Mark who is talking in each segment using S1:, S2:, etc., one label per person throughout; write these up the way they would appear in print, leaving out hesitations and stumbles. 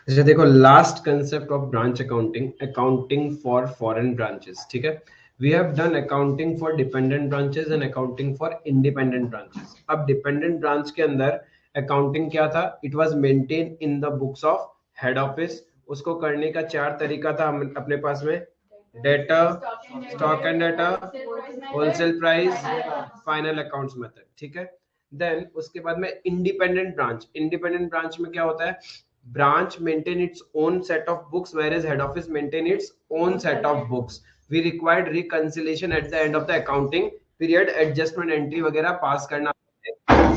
S1: अच्छा देखो, last concept of branch accounting, accounting for foreign branches. ठीक है, we have done accounting for dependent branches and accounting for independent branches. अब dependent branch के अंदर accounting क्या था? It was maintain in the books of head office. उसको करने का चार तरीका था हम अपने पास में: data, stock and data, wholesale price, final accounts method. ठीक है, देन उसके बाद में इंडिपेंडेंट ब्रांच। इंडिपेंडेंट ब्रांच में क्या होता है? branch maintain its own set of books whereas head office maintain its own set of books. We required reconciliation at the end of the accounting period, adjustment entry वगैरह पास करना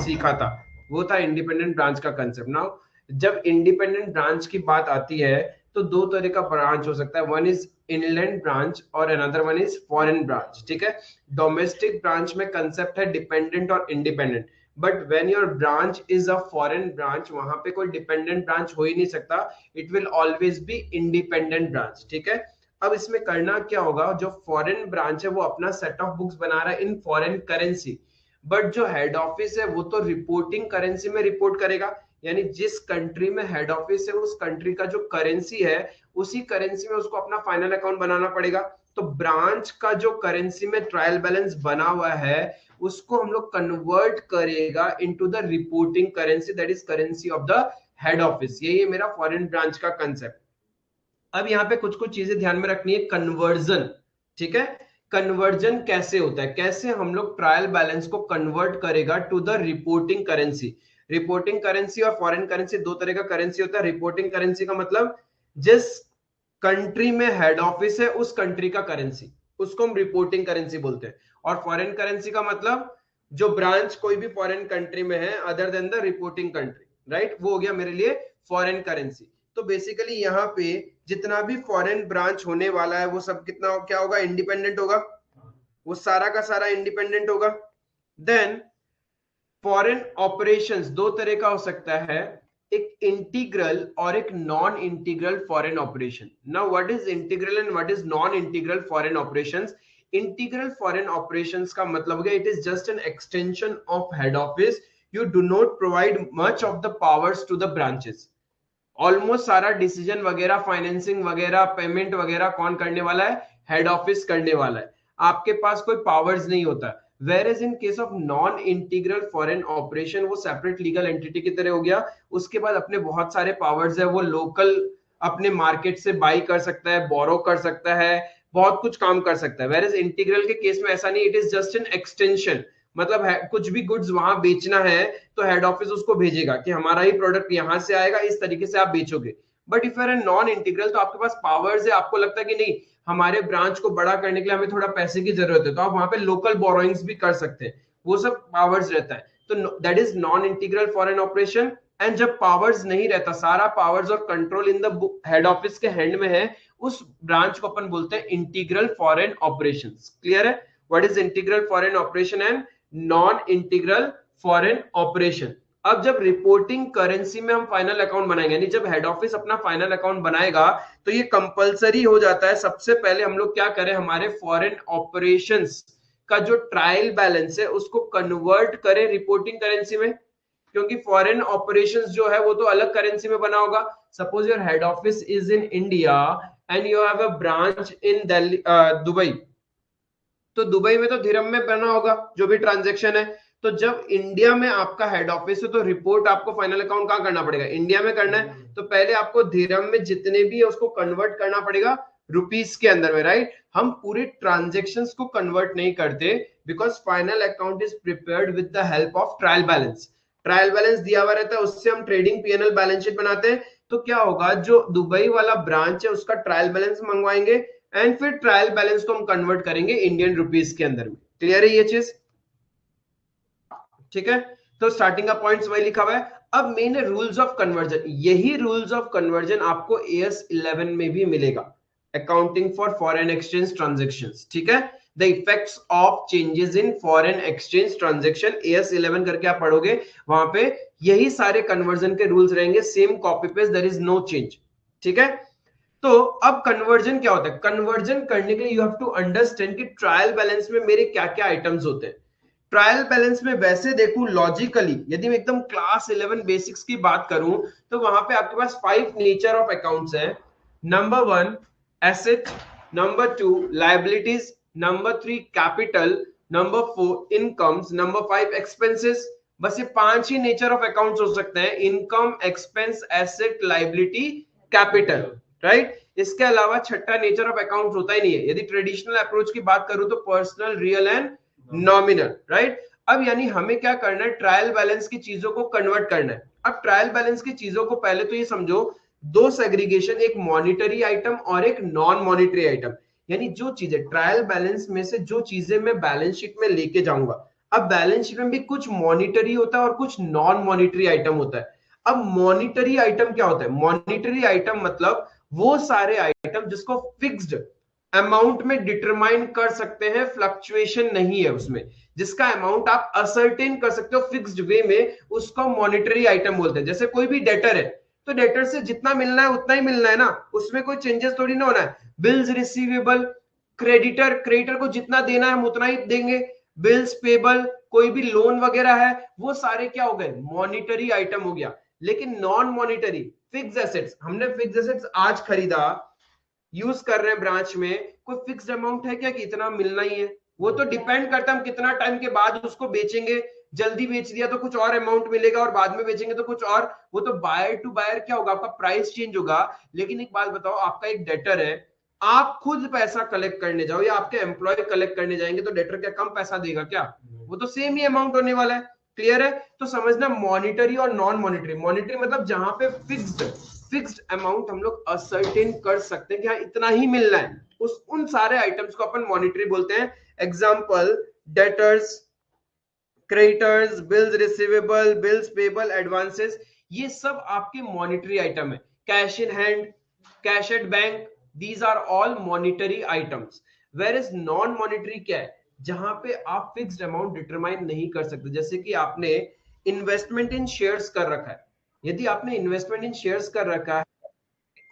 S1: सीखा था। वो था इंडिपेंडेंट ब्रांच का कंसेप्ट। नाउ जब independent branch की बात आती है तो दो तरह का ब्रांच हो सकता है, वन इज इनलैंड ब्रांच और another one is foreign branch. ठीक है, डोमेस्टिक ब्रांच में कंसेप्ट है डिपेंडेंट और independent, but when your branch is a foreign branch, वहां पे कोई डिपेंडेंट ब्रांच हो ही नहीं सकता, it will always be independent branch. ठीक है, अब इसमें करना क्या होगा? जो फॉरेन ब्रांच है वो अपना सेट ऑफ बुक्स बना रहा है इन फॉरेन करेंसी, बट जो हेड ऑफिस है वो तो रिपोर्टिंग करेंसी में रिपोर्ट करेगा। यानी जिस कंट्री में हेड ऑफिस है उस कंट्री का जो करेंसी है उसी करेंसी में उसको अपना फाइनल अकाउंट बनाना पड़ेगा। तो ब्रांच का जो करेंसी में ट्रायल बैलेंस बना हुआ है उसको हम लोग कन्वर्ट करेगा into the reporting currency, that is currency of the head office. यही है मेरा फॉरेन ब्रांच का कंसेप्ट। अब यहाँ पे कुछ कुछ चीजें ध्यान में रखनी है। कन्वर्जन, ठीक है, कन्वर्जन कैसे होता है, कैसे हम लोग ट्रायल बैलेंस को कन्वर्ट करेगा to the reporting currency. Reporting currency और फॉरेन करेंसी दो तरह का करेंसी होता है। रिपोर्टिंग करेंसी का मतलब जिस कंट्री में हेड ऑफिस है उस कंट्री का करेंसी, उसको हम रिपोर्टिंग करेंसी बोलते हैं। और फॉरेन करेंसी का मतलब जो ब्रांच कोई भी फॉरेन कंट्री में है other than the reporting country, right, वो हो गया मेरे लिए फॉरेन करेंसी। तो बेसिकली यहाँ पे जितना भी फॉरेन ब्रांच होने वाला है वो सब कितना क्या होगा? इंडिपेंडेंट होगा, वो सारा का सारा इंडिपेंडेंट होगा। देन फॉरेन ऑपरेशंस दो तरह का हो सकता है, एक इंटीग्रल और एक non integral foreign operation. Now what is integral and what is non integral foreign operations? Integral foreign operations का मतलब हो गया it is just an extension of head office. You do not provide much of the powers to the branches. Almost सारा decision वगैरह, financing वगैरह, payment वगैरह कौन करने वाला है? हेड ऑफिस करने वाला है। आपके पास कोई पावर्स नहीं होता। Whereas in case of non integral foreign operation वो सेपरेट लीगल एंटिटी की तरह हो गया। उसके बाद अपने बहुत सारे पावर्स है, वो लोकल अपने मार्केट से बाई कर सकता है, बोरो कर सकता है, बहुत कुछ काम कर सकता है। वेर एज इंटीग्रल के केस में ऐसा नहीं, it is just an extension. मतलब है कुछ भी गुड्स वहां बेचना है तो हेड ऑफिस उसको भेजेगा कि हमारा ही प्रोडक्ट यहां से आएगा, इस तरीके से आप बेचोगे। But if you're non integral तो आपके पास पावर्स है, आपको लगता है कि नहीं हमारे ब्रांच को बड़ा करने के लिए हमें थोड़ा पैसे की जरूरत है, तो आप वहां पे लोकल बोरोइंग्स भी कर सकते हैं, वो सब पावर्स रहता है। तो that is non integral foreign operation. And जब पावर्स नहीं रहता, सारा पावर्स और control in the head office के हैंड में है, उस ब्रांच को अपन बोलते हैं इंटीग्रल फॉरेन ऑपरेशंस। क्लियर है? What is integral foreign operation and non integral foreign operation? अब जब रिपोर्टिंग करेंसी में हम फाइनल अकाउंट बनाएंगे, यानी जब हेड ऑफिस अपना फाइनल अकाउंट बनाएगा तो ये कंपलसरी हो जाता है सबसे पहले हम लोग क्या करें, हमारे फॉरेन ऑपरेशंस का जो ट्रायल बैलेंस है उसको कन्वर्ट करें रिपोर्टिंग करेंसी में। क्योंकि फॉरेन ऑपरेशंस जो है वो तो अलग करेंसी में बना होगा। Suppose your head office is in India and you have a branch in Delhi, Dubai. तो दुबई में तो दिरहम में बना होगा जो भी ट्रांजेक्शन है। तो जब इंडिया में आपका हेड ऑफिस है तो रिपोर्ट आपको फाइनल अकाउंट कहाँ करना पड़ेगा? इंडिया में करना है। तो पहले आपको दिरहम में जितने भी है उसको कन्वर्ट करना पड़ेगा रुपीस के अंदर में, राइट। हम पूरे ट्रांजेक्शन्स को कन्वर्ट नहीं करते because final account is prepared with the help of trial balance. Trial balance दिया हुआ रहता है, उससे हम ट्रेडिंग पीएनएल बैलेंस शीट बनाते हैं। तो क्या होगा, जो दुबई वाला ब्रांच है उसका ट्रायल बैलेंस मंगवाएंगे एंड फिर ट्रायल बैलेंस को हम कन्वर्ट करेंगे इंडियन रुपीस के अंदर में। क्लियर है ये चीज? ठीक है, तो स्टार्टिंग का पॉइंट्स वही लिखा हुआ है। अब मेन है रूल्स ऑफ कन्वर्जन। यही रूल्स ऑफ कन्वर्जन आपको एएस 11 में भी मिलेगा, accounting for foreign exchange transactions. ठीक है, the effects of changes in foreign exchange transaction, as 11 करके आप पढ़ोगे, वहां पे यही सारे कन्वर्जन के रूल्स रहेंगे, same copy paste, there is no change. ठीक है, तो अब कन्वर्जन क्या होता है? कन्वर्जन करने के लिए यू हैव टू अंडरस्टैंड कि ट्रायल बैलेंस में मेरे क्या क्या आइटम्स होते हैं। ट्रायल बैलेंस में वैसे देखूं लॉजिकली, यदि मैं एकदम क्लास 11 बेसिक्स की बात करूं तो वहां पे आपके पास 5 नेचर ऑफ अकाउंट्स है। Number 1 asset, number 2 liabilities, number 3 capital, number 4 incomes, number 5 expenses. बस ये 5 ही नेचर ऑफ अकाउंट्स हो सकते हैं, income, expense, asset, liability, capital, right. इसके अलावा छठा नेचर ऑफ अकाउंट होता ही नहीं है। यदि ट्रेडिशनल अप्रोच की बात करूं तो personal, real and nominal, right. अब यानी हमें क्या करना है, ट्रायल बैलेंस की चीजों को कन्वर्ट करना है। अब ट्रायल बैलेंस की चीजों को पहले तो ये समझो, दो सेग्रीगेशन, एक मॉनिटरी आइटम और एक नॉन मॉनिटरी आइटम। यानी जो चीजें ट्रायल बैलेंस में से जो चीजें मैं बैलेंस शीट में लेके जाऊंगा, अब बैलेंस शीट में भी कुछ मॉनिटरी होता है और कुछ नॉन मॉनिटरी आइटम होता है। अब मॉनिटरी आइटम क्या होता है? मॉनिटरी आइटम मतलब वो सारे आइटम जिसको फिक्स्ड अमाउंट में डिटरमाइन कर सकते हैं, फ्लक्चुएशन नहीं है उसमें, जिसका अमाउंट आप असर्टेन कर सकते हो फिक्स्ड वे में, उसको मॉनिटरी आइटम बोलते हैं। जैसे कोई भी डेटर है तो डेटर से जितना मिलना है उतना ही मिलना है ना, उसमें कोई चेंजेस थोड़ी ना होना है। बिल्स रिसीवेबल, क्रेडिटर, क्रेडिटर को जितना देना है हम उतना ही देंगे। बिल्स पेबल, कोई भी लोन वगैरह है, वो सारे क्या हो गए? मॉनिटरी आइटम हो गया। लेकिन नॉन मॉनिटरी फिक्स एसेट्स, हमने फिक्स एसेट्स आज खरीदा, यूज कर रहे हैं ब्रांच में, कोई फिक्स्ड अमाउंट है क्या कि इतना मिलना ही है? वो तो डिपेंड करता है हम कितना टाइम के बाद उसको बेचेंगे। जल्दी बेच दिया तो कुछ और अमाउंट मिलेगा और बाद में बेचेंगे तो कुछ और। वो तो बायर टू बायर क्या होगा, आपका प्राइस चेंज होगा। लेकिन एक बात बताओ, आपका एक डेटर है, आप खुद पैसा कलेक्ट करने जाओ या आपके एम्प्लॉय कलेक्ट करने जाएंगे तो डेटर क्या कम पैसा देगा क्या? वो तो सेम ही अमाउंट होने वाला है। क्लियर है? तो समझना मॉनिटरी और नॉन मॉनिटरी। मॉनिटरी मतलब जहां पे फिक्स्ड अमाउंट हम लोग असर्टेन कर सकते हैं कि हाँ इतना ही मिलना है, उन सारे आइटम्स को अपन मॉनिटरी बोलते हैं। Example, debtors, creditors, bills receivable, bills payable, advances, ये सब आपके मॉनिटरी आइटम है। Cash in hand, cash at bank, these are all monetary items. Where is non monetary क्या है? जहां पे आप फिक्स्ड अमाउंट डिटरमाइन नहीं कर सकते। जैसे कि आपने इन्वेस्टमेंट इन शेयर्स कर रखा है, यदि आपने इन्वेस्टमेंट इन शेयर्स कर रखा है,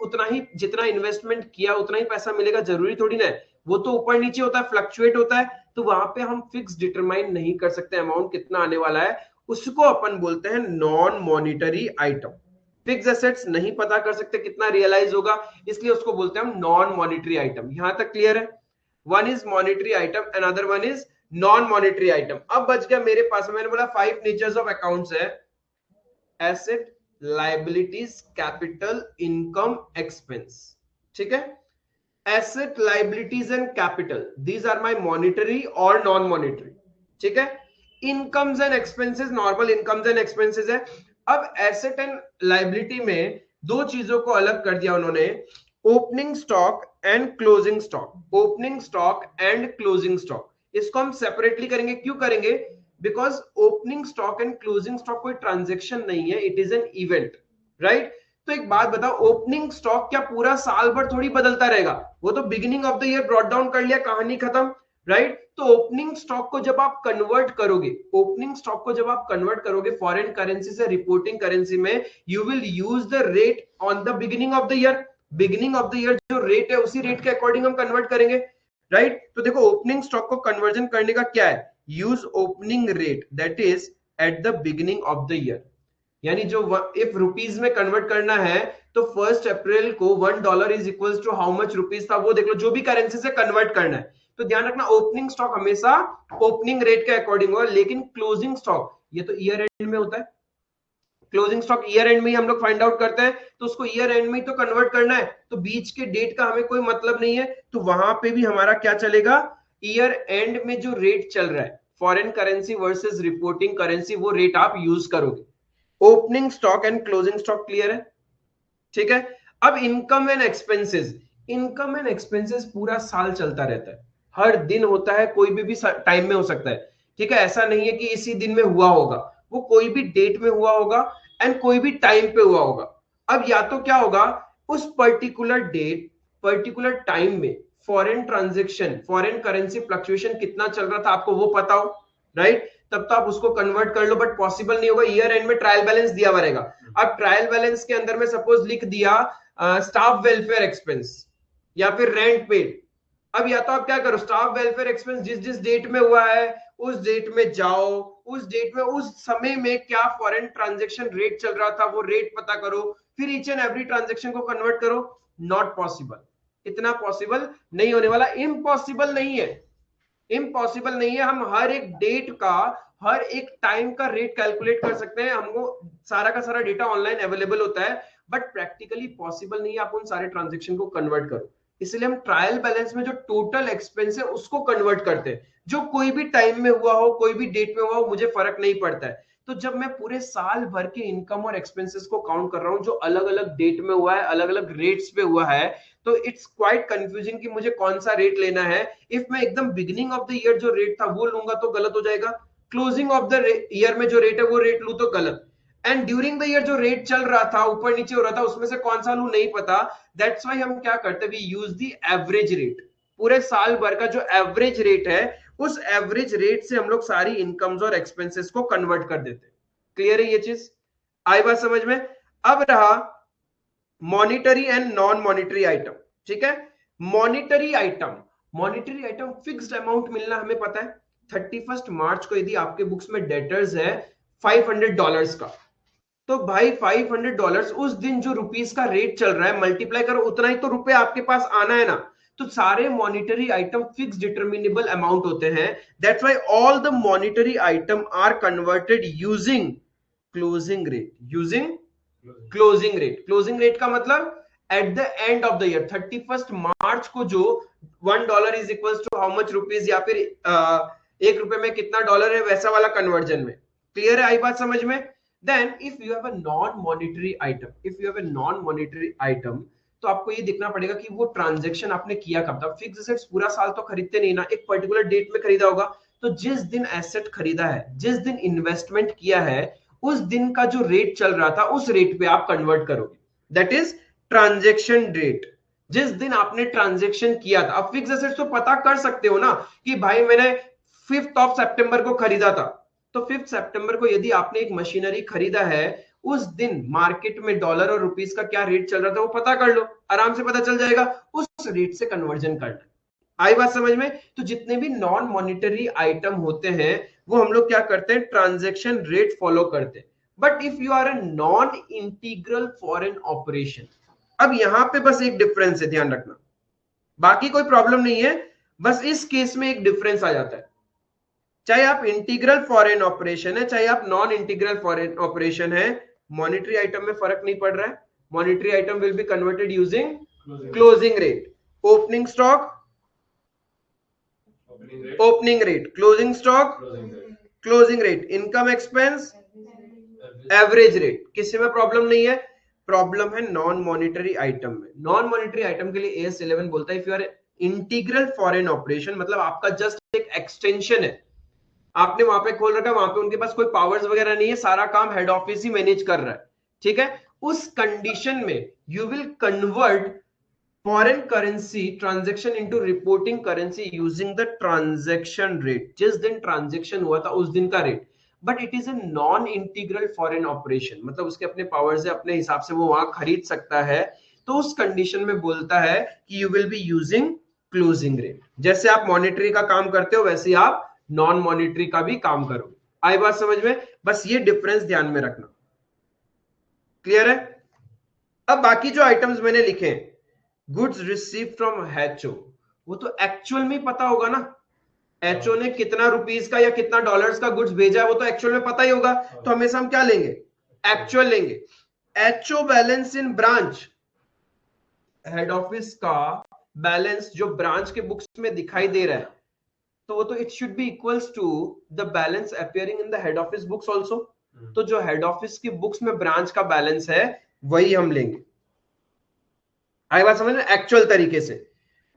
S1: उतना ही जितना इन्वेस्टमेंट किया उतना ही पैसा मिलेगा जरूरी थोड़ी ना है। वो तो ऊपर नीचे होता है, फ्लक्चुएट होता है। तो वहां पे हम फिक्स डिटरमाइन नहीं कर सकते अमाउंट कितना आने वाला है, उसको अपन बोलते हैं non monetary item. Fix assets नहीं पता कर सकते कितना रियलाइज होगा, इसलिए उसको बोलते हैं हम नॉन मॉनिटरी आइटम। यहां तक क्लियर है? One is monetary item, another one is non monetary item. अब बच गया मेरे पास, मैंने बोला 5 नेचर्स ऑफ अकाउंट्स है, asset, liabilities, capital, income, expense. ठीक है? Asset, liabilities and capital, these are my monetary और नॉन मॉनिटरी। ठीक है? Incomes and expenses, normal incomes and expenses है। अब एसेट एंड लाइबिलिटी में दो चीजों को अलग कर दिया उन्होंने, opening stock and closing stock. Opening stock and closing stock, इसको हम सेपरेटली करेंगे। क्यों करेंगे? Because opening stock and closing stock कोई ट्रांजेक्शन नहीं है, it is an event, right. तो एक बात बताओ, ओपनिंग स्टॉक क्या पूरा साल भर थोड़ी बदलता रहेगा? वो तो beginning of the year brought down कर लिया, कहानी खत्म, राइट। तो ओपनिंग स्टॉक को जब आप कन्वर्ट करोगे, ओपनिंग स्टॉक को जब आप कन्वर्ट करोगे फॉरेन करेंसी से रिपोर्टिंग करेंसी में, you will use the rate on the beginning of the year. Beginning of the year जो रेट है उसी रेट के अकॉर्डिंग हम कन्वर्ट करेंगे, राइट। तो देखो ओपनिंग स्टॉक को कन्वर्जन करने का क्या है, use opening rate that is at the beginning of the year. यानी जो इफ रुपीज में कन्वर्ट करना है तो 1 अप्रैल को $1 is equal to how much rupees था, वो देख लो, जो भी करेंसी से कन्वर्ट करना है। तो ध्यान रखना ओपनिंग स्टॉक हमेशा ओपनिंग रेट के अकॉर्डिंग होगा। लेकिन क्लोजिंग स्टॉक ये तो ईयर एंड में होता है, क्लोजिंग स्टॉक ईयर एंड में ही हम लोग फाइंड आउट करते हैं, तो उसको ईयर एंड में ही तो कन्वर्ट करना है, तो बीच के डेट का हमें कोई मतलब नहीं है। तो वहां पे भी हमारा क्या चलेगा, ईयर एंड में जो रेट चल रहा है foreign currency versus reporting currency, वो रेट आप यूज करोगे। Opening stock and closing stock clear है? ठीक है। अब income and expenses, income and expenses पूरा साल चलता रहता है, हर दिन होता है, कोई भी टाइम में हो सकता है। ठीक है? ऐसा नहीं है कि इसी दिन में हुआ होगा, वो कोई भी डेट में हुआ होगा एंड कोई भी टाइम पे हुआ होगा। अब या तो क्या होगा, उस पर्टिकुलर डेट पर्टिकुलर टाइम में foreign transaction, foreign currency fluctuation कितना चल रहा था आपको वो पता हो, राइट, तब तो आप उसको कन्वर्ट कर लो। बट पॉसिबल नहीं होगा, ईयर एंड में ट्रायल बैलेंस दिया हुआ रहेगा। अब ट्रायल बैलेंस के अंदर में सपोज लिख दिया स्टाफ वेलफेयर एक्सपेंस या फिर रेंट पेड। अब या तो आप क्या करो, स्टाफ वेलफेयर एक्सपेंस जिस जिस डेट में हुआ है उस डेट में जाओ, उस डेट में उस समय में क्या फॉरेन ट्रांजैक्शन रेट चल रहा था वो रेट पता करो, फिर ईच एंड एवरी ट्रांजैक्शन को कन्वर्ट करो। नॉट पॉसिबल, इतना पॉसिबल नहीं होने वाला, इम्पॉसिबल नहीं है, इम्पॉसिबल नहीं है। हम हर एक डेट का, हर एक टाइम का रेट कैलकुलेट कर सकते हैं, हमको सारा का सारा डेटा ऑनलाइन अवेलेबल होता है, बट प्रैक्टिकली पॉसिबल नहीं है आप उन सारे ट्रांजेक्शन को कन्वर्ट करो। इसलिए हम ट्रायल बैलेंस में जो टोटल एक्सपेंस है उसको कन्वर्ट करते हैं, जो कोई भी टाइम में हुआ हो, कोई भी डेट में हुआ हो, मुझे फर्क नहीं पड़ता है। तो जब मैं पूरे साल भर के इनकम और एक्सपेंसेस को काउंट कर रहा हूं, जो अलग अलग डेट में हुआ है, अलग अलग रेट्स पे हुआ है, तो इट्स क्वाइट कंफ्यूजिंग कि मुझे कौन सा रेट लेना है। इफ मैं एकदम बिगिनिंग ऑफ द ईयर जो रेट था वो लूंगा तो गलत हो जाएगा, क्लोजिंग ऑफ द ईयर में जो रेट है वो रेट लू तो गलत, एंड ड्यूरिंग द ईयर जो रेट चल रहा था, ऊपर नीचे हो रहा था, उसमें से कौन सा लू नहीं पता। दैट्स व्हाई हम क्या करते हैं, we use the average rate. पूरे साल भर का जो एवरेज रेट है, उस एवरेज रेट से हम लोग सारी इनकम्स और एक्सपेंसेस को कन्वर्ट कर देते हैं। क्लियर है ये चीज, आई बात समझ में। अब रहा monetary and non monetary item, ठीक है। Monetary item, monetary item fixed amount मिलना हमें पता है। 31 मार्च को यदि आपके बुक्स में डेटर्स है $500 का, तो भाई $500 उस दिन जो रुपीस का रेट चल रहा है, मल्टीप्लाई करो, उतना ही तो रुपए आपके पास आना है ना। तो सारे monetary item fix determinable amount होते हैं। That's why all the monetary item are converted using closing rate, using closing rate. Closing rate का मतलब at the end of the year, 31 March को जो $1 is equal to how much rupees, या फिर ₹1 में कितना डॉलर है, वैसा वाला कन्वर्जन में। क्लियर है, आई बात समझ में। Then if you have a non monetary item, if you have a non monetary item, तो आपको ये देखना पड़ेगा कि वो ट्रांजैक्शन आपने किया कब था। फिक्स एसेट्स पूरा साल तो खरीदते नहीं ना, एक पर्टिकुलर डेट में खरीदा होगा। तो जिस दिन एसेट खरीदा है, जिस दिन इन्वेस्टमेंट किया है, उस दिन का जो रेट चल रहा था उस रेट पे आप कन्वर्ट करोगे, दैट इज ट्रांजैक्शन रेट। जिस दिन आपने ट्रांजैक्शन किया था, अब फिक्स एसेट्स तो पता कर सकते हो ना कि भाई मैंने 5 सितंबर को खरीदा था, तो 5 सितंबर को यदि आपने एक मशीनरी खरीदा है, उस दिन मार्केट में डॉलर और रुपीस का क्या रेट चल रहा था वो पता कर लो, आराम से पता चल जाएगा, उस रेट से कन्वर्जन करना। आई बात समझ में। तो जितने भी नॉन मॉनिटरी आइटम होते हैं वो हम लोग क्या करते हैं, ट्रांजैक्शन रेट फॉलो करते हैं। But if you are a non integral foreign operation, अब यहां पे बस एक डिफरेंस है, ध्यान रखना, बाकी कोई प्रॉब्लम नहीं है, बस इस केस में एक डिफरेंस आ जाता है। चाहे आप इंटीग्रल फॉरेन ऑपरेशन है, चाहे आप नॉन इंटीग्रल फॉरेन ऑपरेशन है, मॉनिटरी आइटम में फर्क नहीं पड़ रहा है। Monetary item will be converted using closing rate, opening stock opening rate, closing stock closing rate, income expense average rate. किसी में प्रॉब्लम नहीं है। प्रॉब्लम है नॉन मॉनिटरी आइटम में। नॉन मॉनिटरी आइटम के लिए AS11 बोलता है if you are integral foreign operation, मतलब आपका जस्ट एक एक्सटेंशन है, आपने वहां पे खोल रखा है, वहां पे उनके पास कोई पावर्स वगैरह नहीं है, सारा काम हेड ऑफिस ही मैनेज कर रहा है, ठीक है। उस कंडीशन में you will convert foreign currency transaction into reporting currency using the transaction rate, जिस दिन ट्रांजैक्शन हुआ था उस दिन का rate. But it is a non integral foreign operation, मतलब उसके अपने पावर से, अपने हिसाब से वो वहां खरीद सकता है। तो उस कंडीशन में बोलता है कि you will be using closing rate. जैसे आप मॉनिटरी का काम करते हो वैसे आप नॉन मॉनिटरी का भी काम करोगे। आई बात समझ में, बस ये डिफरेंस ध्यान में रखना। क्लियर है। अब बाकी जो आइटम्स मैंने लिखे हैं, गुड्स रिसीव फ्रॉम एचओ, वो तो एक्चुअल में पता होगा ना, एचओ ने कितना रुपीस का या कितना डॉलर्स का गुड्स भेजा है वो तो एक्चुअल में पता ही होगा। तो हमेशा हम क्या लेंगे, एक्चुअल लेंगे। HO balance in branch, head office का बैलेंस जो ब्रांच के बुक्स में दिखाई दे रहा है, तो वो तो it should be equals to the balance appearing in the head office books also. तो जो हेड ऑफिस की बुक्स में ब्रांच का बैलेंस है वही हम लेंगे। आई बात समझ में, एक्चुअल तरीके से।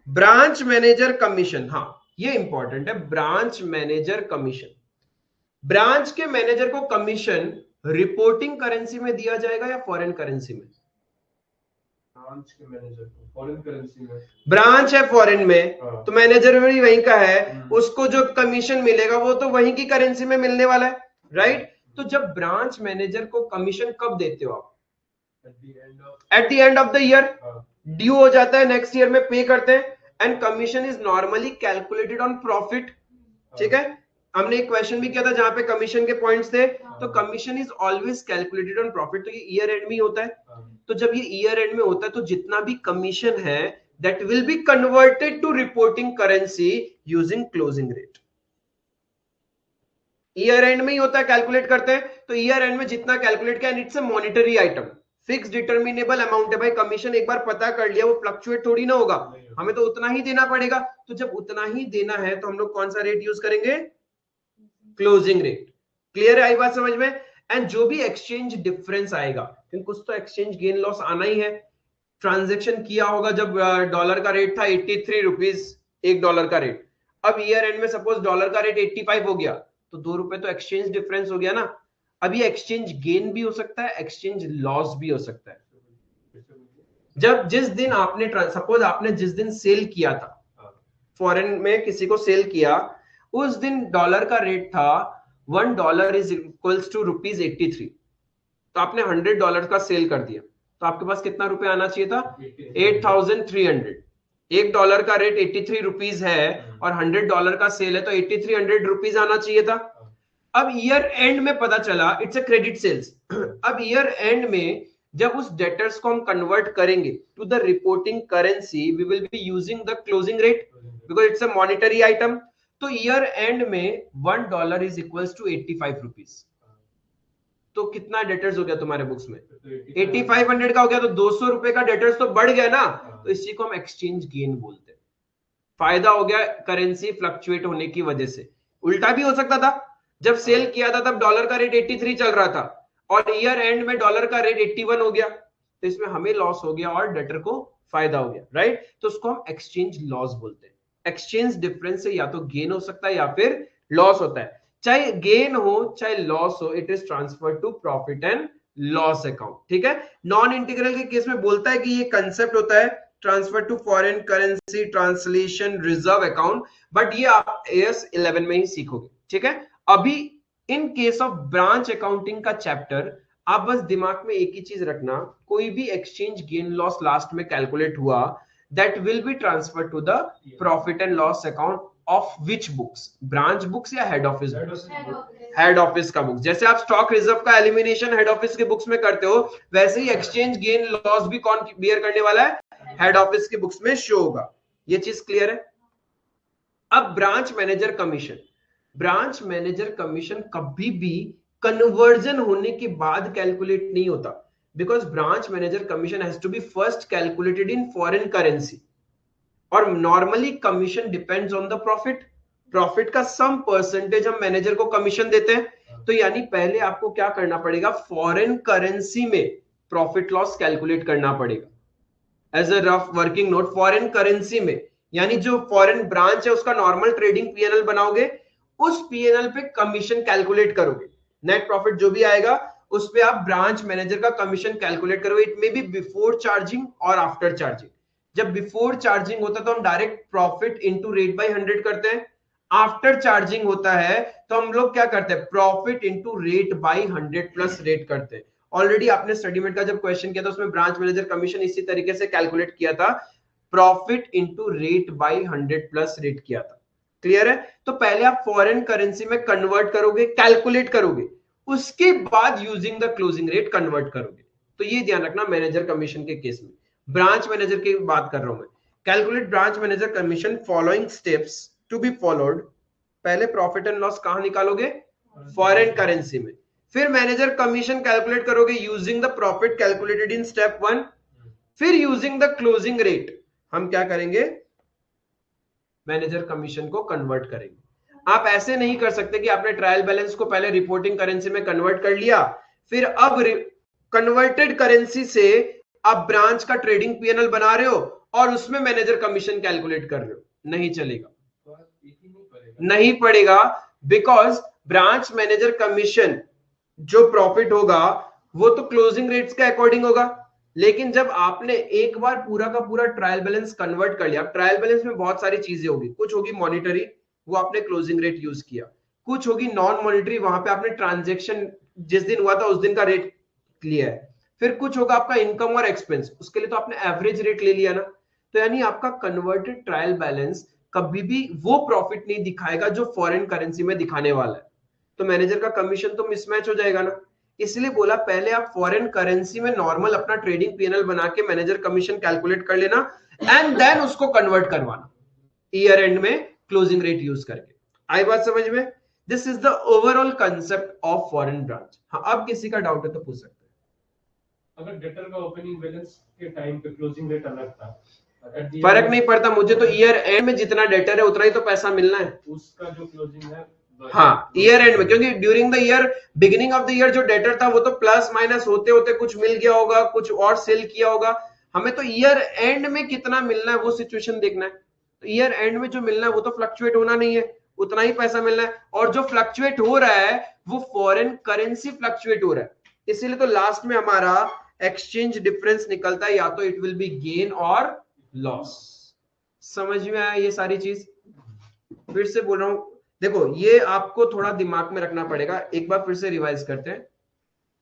S1: ब्रांच मैनेजर कमीशन, हाँ ये इंपॉर्टेंट है, ब्रांच मैनेजर कमीशन। ब्रांच के मैनेजर को कमीशन रिपोर्टिंग करेंसी में दिया जाएगा या फॉरेन करेंसी में?
S2: ब्रांच के मैनेजर को फॉरेन करेंसी में।
S1: ब्रांच है फॉरेन में, तो मैनेजर भी वहीं का है, उसको जो कमीशन मिलेगा वो तो वहीं की करेंसी में मिलने वाला है, राइट। तो जब ब्रांच मैनेजर को कमीशन कब देते हो आप? Eight the end of the year, due हो जाता है, नेक्स्ट ईयर में पे करते हैं, and commission is normally calculated on profit, ठीक है। हमने एक क्वेश्चन भी किया था जहां पे कमीशन के पॉइंट्स थे, तो commission is always calculated on profit, तो ये ईयर एंड में ही होता है। तो जब ये ईयर एंड में होता है तो जितना भी कमीशन है that will be converted to reporting currency using closing rate. Year end में ही होता है, कैलकुलेट करते हैं, तो ईयर एंड में जितना कैलकुलेट किया, it's a monetary item, fix determinable amount है भाई। कमीशन एक बार पता कर लिया, वो फ्लक्चुएट थोड़ी ना होगा, हमें तो उतना ही देना पड़ेगा। तो जब उतना ही देना है तो हम लोग कौन सा रेट यूज करेंगे? Closing rate. क्लियर है, आई बात समझ में? एंड जो भी एक्सचेंज डिफरेंस आएगा, क्योंकि कुछ तो एक्सचेंज गेन लॉस आना ही है। ट्रांजेक्शन किया होगा जब डॉलर का रेट था 83 रुपीज $1 का रेट, अब ईयर एंड में सपोज डॉलर का रेट 85 हो गया, तो ₹2 तो एक्सचेंज डिफरेंस हो गया ना। अब ये एक्सचेंज गेन भी हो सकता है, एक्सचेंज लॉस भी हो सकता है। जब जिस दिन आपने सपोज आपने जिस दिन सेल किया था, फॉरेन में किसी को सेल किया, उस दिन डॉलर का रेट था $1 इज इक्वल्स टू ₹83, तो आपने $100 का सेल कर दिया, तो आपके पास कितना रुपए आना चाहिए था? 8,300। $1 का रेट 83 रुपीज है और $100 का सेल है, तो 8,300 रुपीज आना चाहिए था। अब ईयर एंड में पता चला इट्स अ क्रेडिट सेल्स। अब ईयर एंड में जब उस डेटर्स को हम कन्वर्ट करेंगे to the reporting currency, we will be using the closing rate because it's a monetary item. तो ईयर एंड में $1 इज इक्वल्स टू 85 रुपीज। तो कितना डेटर्स हो गया तुम्हारे बुक्स में? 8500 का हो गया, तो ₹200 का डेटर्स तो बढ़ गया ना, तो इसी को हम एक्सचेंज गेन बोलते हैं। फायदा हो गया करेंसी फ्लक्चुएट होने की वजह से। उल्टा भी हो सकता था, जब सेल किया था तब डॉलर का रेट 83 चल रहा था और ईयर एंड में डॉलर का रेट 81 हो गया, तो इसमें हमें लॉस हो गया और डेटर को फायदा हो गया, राइट? तो उसको हम एक्सचेंज लॉस बोलते हैं। एक्सचेंज डिफरेंस से या तो गेन हो सकता है या फिर लॉस होता है। चाहे गेन हो चाहे लॉस हो, it is transfer to profit and loss account. ठीक है, नॉन इंटीग्रल के केस में बोलता है कि ये कंसेप्ट होता है transfer to foreign currency translation reserve account, but ये आप AS 11 में ही सीखोगे। ठीक है, अभी इन केस ऑफ ब्रांच अकाउंटिंग का चैप्टर, आप बस दिमाग में एक ही चीज रखना, कोई भी एक्सचेंज गेन लॉस लास्ट में कैलकुलेट हुआ, that will be transfer to the profit and loss account of which books? Branch books या head office books? Head office का बुक्स। जैसे आप स्टॉक रिजर्व का एलिमिनेशन हेड ऑफिस के books में करते हो, वैसे ही एक्सचेंज गेन लॉस भी कौन बियर करने वाला है? हेड ऑफिस की बुक्स में शो होगा। ये चीज क्लियर है? अब branch manager commission, branch manager commission कभी भी कन्वर्जन होने के बाद कैलकुलेट नहीं होता, because branch manager commission has to be first calculated in foreign currency, और normally commission depends on the profit. Profit का सम परसेंटेज हम मैनेजर को कमीशन देते हैं, तो यानी पहले आपको क्या करना पड़ेगा? फॉरेन करेंसी में प्रॉफिट लॉस कैलकुलेट करना पड़ेगा as a rough working note. Foreign currency में यानी जो फॉरेन ब्रांच है उसका नॉर्मल ट्रेडिंग पीएनएल बनाओगे, उस पीएनएल पे कमीशन कैलकुलेट करोगे, नेट प्रॉफिट जो भी आएगा उस पे आप ब्रांच मैनेजर का कमीशन कैलकुलेट करोगे। It may be before charging और आफ्टर चार्जिंग। जब बिफोर चार्जिंग होता है तो हम direct profit into rate by 100 करते हैं, आफ्टर चार्जिंग होता है तो हम लोग क्या करते हैं? Profit into rate by 100 plus rate करते हैं। ऑलरेडी आपने स्टडीमेट का जब क्वेश्चन किया था उसमें ब्रांच मैनेजर कमीशन इसी तरीके से कैलकुलेट किया था, profit into rate by 100 plus rate किया था। क्लियर है? तो पहले आप फॉरेन करेंसी में कन्वर्ट करोगे, कैलकुलेट करोगे, उसके बाद using the closing rate convert करोगे। तो ये ध्यान रखना मैनेजर कमीशन के केस में। ब्रांच मैनेजर की बात कर रहा हूं मैं। Calculate branch manager commission, following steps to be followed. पहले प्रॉफिट एंड लॉस कहां निकालोगे? फॉरेन करेंसी में। फिर मैनेजर कमीशन कैलकुलेट करोगे using the profit calculated in step 1। फिर यूजिंग द क्लोजिंग रेट हम क्या करेंगे? मैनेजर कमीशन को कन्वर्ट करेंगे। आप ऐसे नहीं कर सकते कि आपने ट्रायल बैलेंस को पहले रिपोर्टिंग करेंसी में कन्वर्ट कर लिया, फिर अब कन्वर्टेड करेंसी से आप ब्रांच का ट्रेडिंग पीएनएल बना रहे हो और उसमें मैनेजर कमीशन कैलकुलेट कर रहे हो। नहीं चलेगा, नहीं पड़ेगा, बिकॉज ब्रांच मैनेजर कमीशन जो प्रॉफिट होगा वो तो क्लोजिंग रेट्स के अकॉर्डिंग होगा। लेकिन जब आपने एक बार पूरा का पूरा ट्रायल बैलेंस कन्वर्ट कर लिया, ट्रायल बैलेंस में बहुत सारी चीजें होगी, कुछ होगी मॉनिटरी, वो आपने क्लोजिंग रेट यूज किया, कुछ होगी नॉन मॉनिटरी, वहां पे आपने ट्रांजैक्शन जिस दिन हुआ था उस दिन का रेट लिया है, फिर कुछ होगा आपका इनकम और एक्सपेंस, उसके लिए तो आपने एवरेज रेट ले लिया ना। तो यानी आपका कन्वर्टेड ट्रायल बैलेंस कभी भी वो प्रॉफिट नहीं दिखाएगा जो फॉरेन करेंसी में दिखाने वाला है, तो मैनेजर का कमीशन तो मिसमैच हो जाएगा ना। इसलिए बोला पहले आप फॉरेन करेंसी में नॉर्मल अपना ट्रेडिंग पीएनएल बना के मैनेजर कमीशन कैलकुलेट कर लेना एंड देन उसको कन्वर्ट करवाना ईयर एंड में क्लोजिंग रेट यूज करके। आई बात समझ में? This is the overall concept of foreign branch. हाँ, अब किसी का डाउट है तो पूछ सकते हैं।
S2: अगर डेटर का ओपनिंग बैलेंस के टाइम पे क्लोजिंग रेट अलग था,
S1: फर्क नहीं पड़ता, मुझे तो ईयर एंड में जितना डेटर है उतना ही तो पैसा मिलना है,
S2: उसका जो क्लोजिंग है।
S1: हाँ, ईयर एंड में, क्योंकि during the year, beginning of the year जो डेटर था वो तो प्लस माइनस होते होते कुछ मिल गया होगा, कुछ और सेल किया होगा, हमें तो ईयर एंड में कितना मिलना है वो सिचुएशन देखना है। तो ईयर एंड में जो मिलना है वो तो फ्लक्चुएट होना नहीं है, उतना ही पैसा मिलना है, और जो फ्लक्चुएट हो रहा है वो फॉरेन करेंसी फ्लक्चुएट हो रहा है, इसीलिए तो लास्ट में हमारा एक्सचेंज डिफरेंस निकलता है, या तो इट विल बी गेन और लॉस। समझ में आया ये सारी चीज? फिर से बोल रहा हूं, देखो ये आपको थोड़ा दिमाग में रखना पड़ेगा, एक बार फिर से रिवाइज करते हैं।